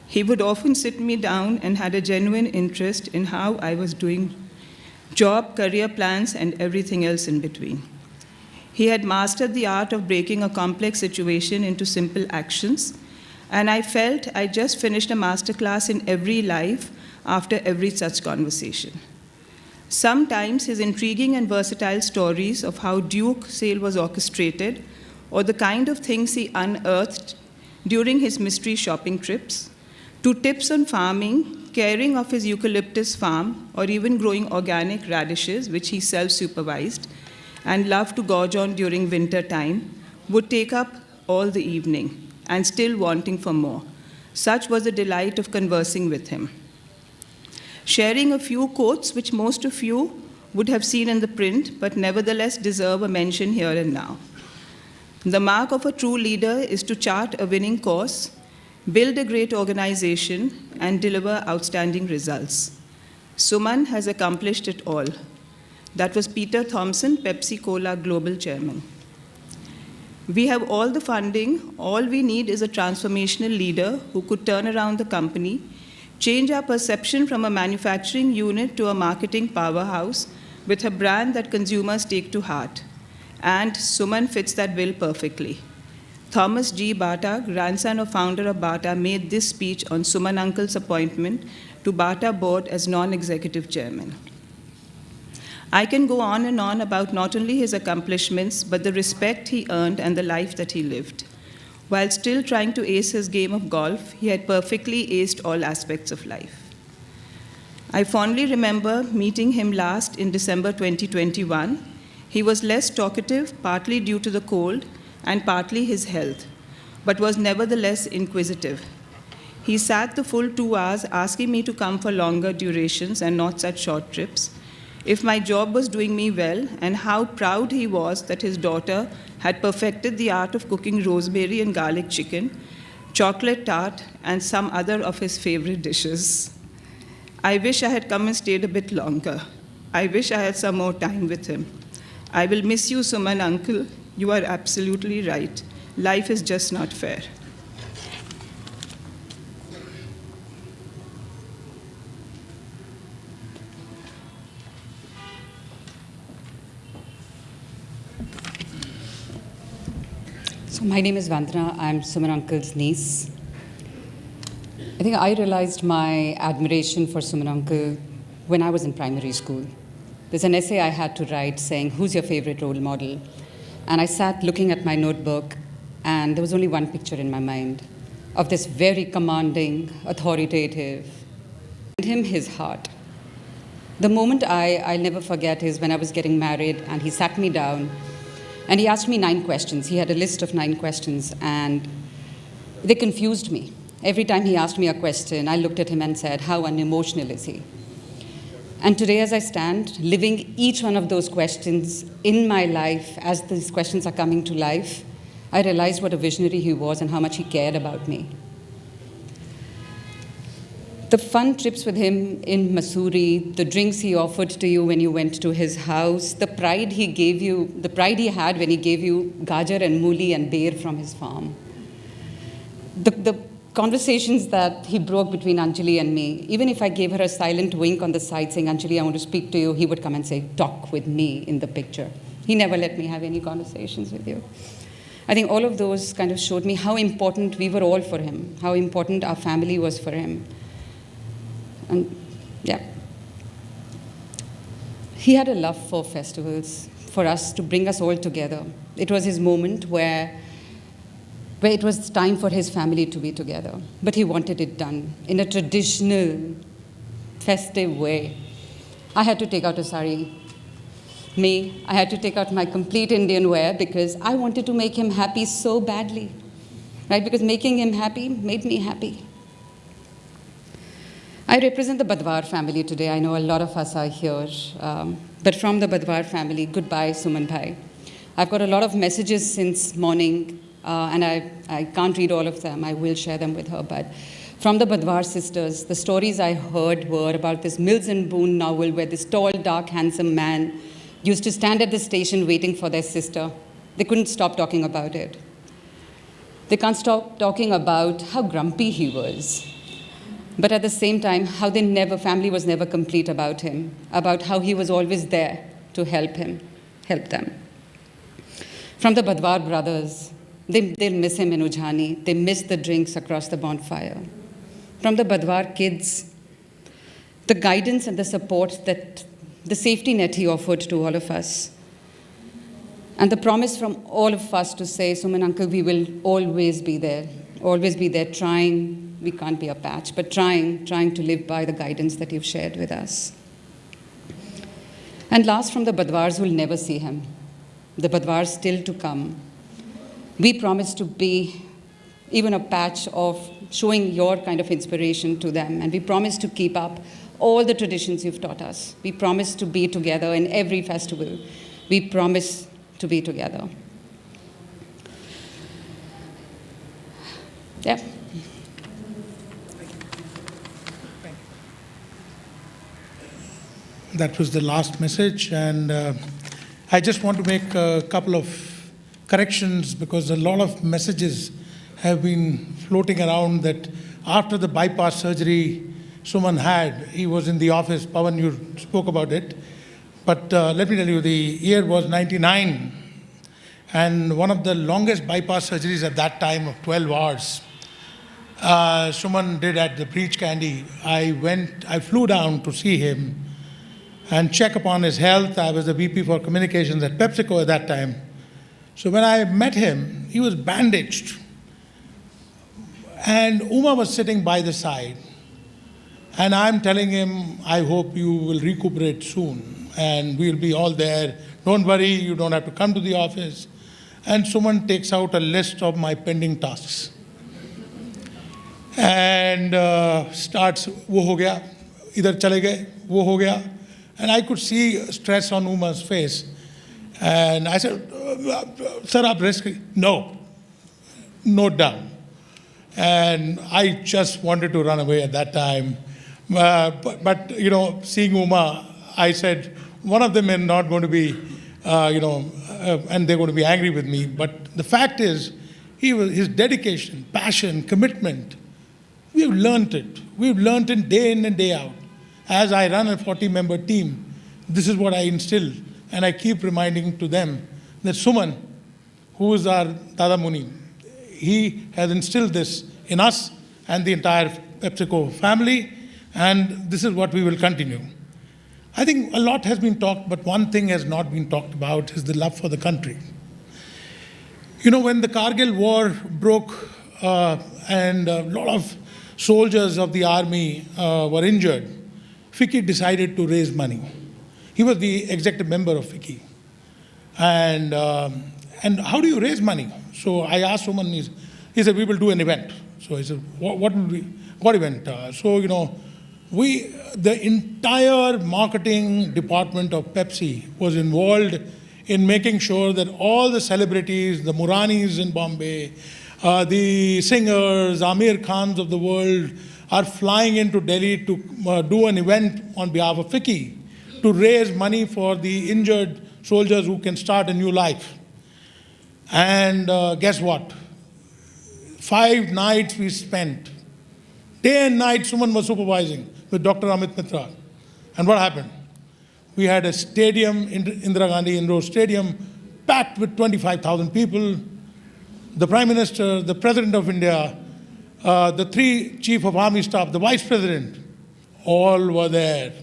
He would often sit me down and had a genuine interest in how I was doing, job, career plans, and everything else in between. He had mastered the art of breaking a complex situation into simple actions, and I felt I just finished a masterclass in every life after every such conversation. Sometimes his intriguing and versatile stories of how Duke sale was orchestrated, or the kind of things he unearthed during his mystery shopping trips, to tips on farming, caring of his eucalyptus farm, or even growing organic radishes, which he self-supervised, and loved to gorge on during winter time, would take up all the evening, and still wanting for more. Such was the delight of conversing with him. Sharing a few quotes which most of you would have seen in the print, but nevertheless deserve a mention here and now. The mark of a true leader is to chart a winning course, build a great organization, and deliver outstanding results. Suman has accomplished it all. That was Peter Thompson, Pepsi Cola Global Chairman. We have all the funding. All we need is a transformational leader who could turn around the company, change our perception from a manufacturing unit to a marketing powerhouse with a brand that consumers take to heart. And Suman fits that bill perfectly. Thomas G. Bata, grandson of founder of Bata, made this speech on Suman Uncle's appointment to Bata board as non-executive chairman. I can go on and on about not only his accomplishments, but the respect he earned and the life that he lived. While still trying to ace his game of golf, he had perfectly aced all aspects of life. I fondly remember meeting him last in December 2021. He was less talkative, partly due to the cold and partly his health, but was nevertheless inquisitive. He sat the full 2 hours asking me to come for longer durations and not such short trips, if my job was doing me well, and how proud he was that his daughter had perfected the art of cooking rosemary and garlic chicken, chocolate tart, and some other of his favorite dishes. I wish I had come and stayed a bit longer. I wish I had some more time with him. I will miss you, Suman Uncle. You are absolutely right. Life is just not fair. So my name is Vandana. I'm Suman Uncle's niece. I think I realized my admiration for Suman Uncle when I was in primary school. There's an essay I had to write saying, "Who's your favorite role model?" And I sat looking at my notebook, and there was only one picture in my mind of this very commanding, authoritative, and him, his heart. The moment I'll never forget is when I was getting married, and he sat me down And he asked me 9 questions. He had a list of 9 questions, and they confused me. Every time he asked me a question, I looked at him and said, how unemotional is he? And today, as I stand, living each one of those questions in my life, as these questions are coming to life, I realized what a visionary he was and how much he cared about me. The fun trips with him in Missouri, the drinks he offered to you when you went to his house, the pride he gave you, the pride he had when he gave you gajar and mooli and beer from his farm. The conversations that he broke between Anjali and me, even if I gave her a silent wink on the side saying, Anjali, I want to speak to you, he would come and say, talk with me in the picture. He never let me have any conversations with you. I think all of those kind of showed me how important we were all for him, how important our family was for him. And yeah. He had a love for festivals, for us, to bring us all together. It was his moment where it was time for his family to be together. But he wanted it done in a traditional, festive way. I had to take out a sari. I had to take out my complete Indian wear because I wanted to make him happy so badly. Right? Because making him happy made me happy. I represent the Badwar family today. I know a lot of us are here. But from the Badwar family, goodbye, Suman Bhai. I've got a lot of messages since morning, and I can't read all of them. I will share them with her. But from the Badwar sisters, the stories I heard were about this Mills and Boone novel where this tall, dark, handsome man used to stand at the station waiting for their sister. They couldn't stop talking about it. They can't stop talking about how grumpy he was. But at the same time, how family was never complete about him, about how he was always there to help them. From the Badwar brothers, they'll miss him in Ujhani. They miss the drinks across the bonfire. From the Badwar kids, the guidance and the support, that the safety net he offered to all of us. And the promise from all of us to say, Suman uncle, we will always be there trying. We can't be a patch, but trying to live by the guidance that you've shared with us. And last, from the Badwars who will never see him, the Badwars still to come, we promise to be even a patch of showing your kind of inspiration to them, and we promise to keep up all the traditions you've taught us. We promise to be together in every festival. We promise to be together. Yeah. That was the last message, and I just want to make a couple of corrections because a lot of messages have been floating around that after the bypass surgery Suman had, he was in the office. Pawan, you spoke about it. But let me tell you, the year was 99, and one of the longest bypass surgeries at that time of 12 hours, Suman did at the Breach Candy. I flew down to see him and check upon his health. I was the VP for communications at PepsiCo at that time. So when I met him, he was bandaged. And Uma was sitting by the side. And I'm telling him, I hope you will recuperate soon. And we'll be all there. Don't worry, you don't have to come to the office. And Suman takes out a list of my pending tasks. And starts, wo ho gaya, idhar chale gaye, wo ho gaya. And I could see stress on Uma's face. And I said, sir, aap rest kariye. No, note down. And I just wanted to run away at that time. But you know, seeing Uma, I said, one of them is not going to be, and they're going to be angry with me. But the fact is, his dedication, passion, commitment, we've learned it. We've learned it day in and day out. As I run a 40-member team, this is what I instill. And I keep reminding to them that Suman, who is our Dada Muni, he has instilled this in us and the entire PepsiCo family, and this is what we will continue. I think a lot has been talked, but one thing has not been talked about is the love for the country. You know, when the Kargil war broke and a lot of soldiers of the army were injured, FICCI decided to raise money. He was the executive member of FICCI. And how do you raise money? So I asked someone, he said, we will do an event. So I said, what event? The entire marketing department of Pepsi was involved in making sure that all the celebrities, the Muranis in Bombay, the singers, Amir Khans of the world, are flying into Delhi to do an event on behalf of FICCI to raise money for the injured soldiers who can start a new life. And guess what? 5 nights we spent. Day and night, Suman was supervising with Dr. Amit Mitra. And what happened? We had a stadium, Indira Gandhi Indoor Stadium, packed with 25,000 people. The Prime Minister, the President of India, the 3 Chief of Army Staff, the Vice President, all were there.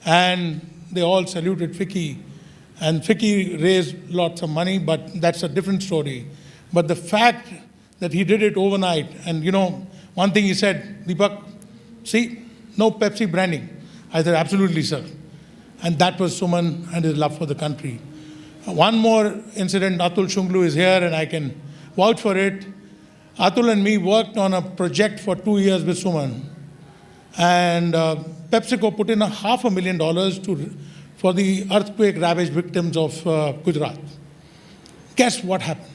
And they all saluted FICCI. And FICCI raised lots of money, but that's a different story. But the fact that he did it overnight, and one thing he said, Deepak, see, no Pepsi branding. I said, absolutely, sir. And that was Suman and his love for the country. One more incident, Atul Shunglu is here and I can vouch for it. Atul and me worked on a project for 2 years with Suman. And PepsiCo put in $500,000 for the earthquake-ravaged victims of Gujarat. Guess what happened?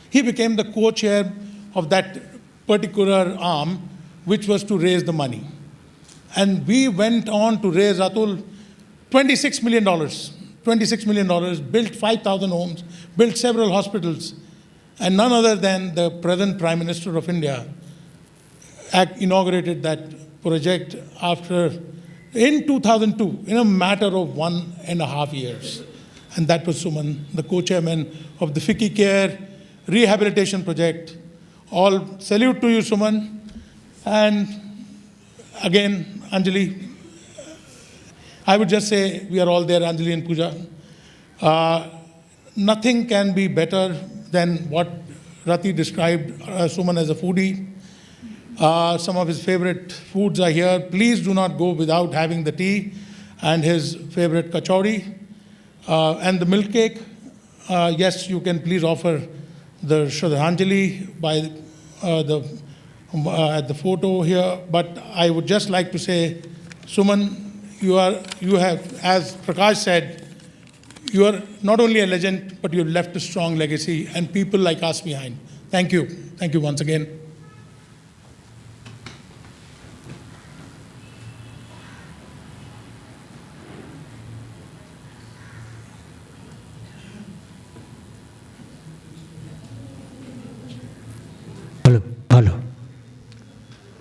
He became the co-chair of that particular arm, which was to raise the money. And we went on to raise, Atul, $26 million. $26 million, built 5,000 homes, built several hospitals. And none other than the present Prime Minister of India inaugurated that project in 2002, in a matter of 1.5 years. And that was Suman, the co-chairman of the FICCI Care Rehabilitation Project. All salute to you, Suman. And again, Anjali, I would just say we are all there, Anjali and Pooja. Nothing can be better than what Rati described Suman as a foodie. Some of his favorite foods are here. Please do not go without having the tea and his favorite kachori and the milk cake. Yes, you can please offer the Shraddhanjali by at the photo here. But I would just like to say, Suman, you have, as Prakash said, you are not only a legend, but you have left a strong legacy and people like us behind. Thank you. Thank you once again. Hello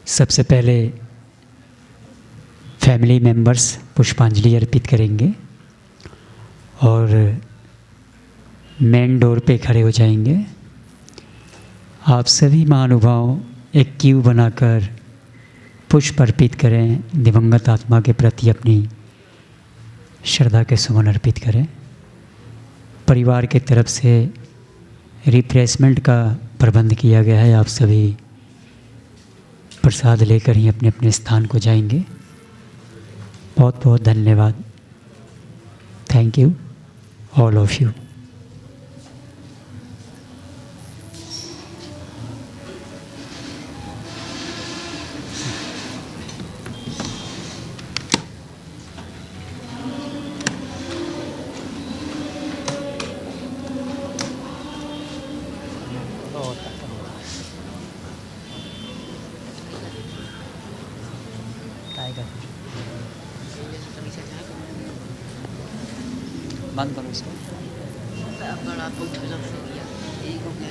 सबसे पहले family members पुष्पांजलि अर्पित करेंगे और main door पे खड़े हो जाएंगे। आप सभी महानुभाव एक क्यू बनाकर पुष्प अर्पित करें, दिवंगत आत्मा के प्रति अपनी श्रद्धा के सुमन अर्पित करें। परिवार की तरफ से रिफ्रेशमेंट का प्रबंध किया गया है। आप सभी प्रसाद लेकर ही अपने अपने स्थान को जाएंगे। बहुत बहुत धन्यवाद। Thank you all of you. बंद करो इसको। बड़ा पुठ लग गया, एक हो गया।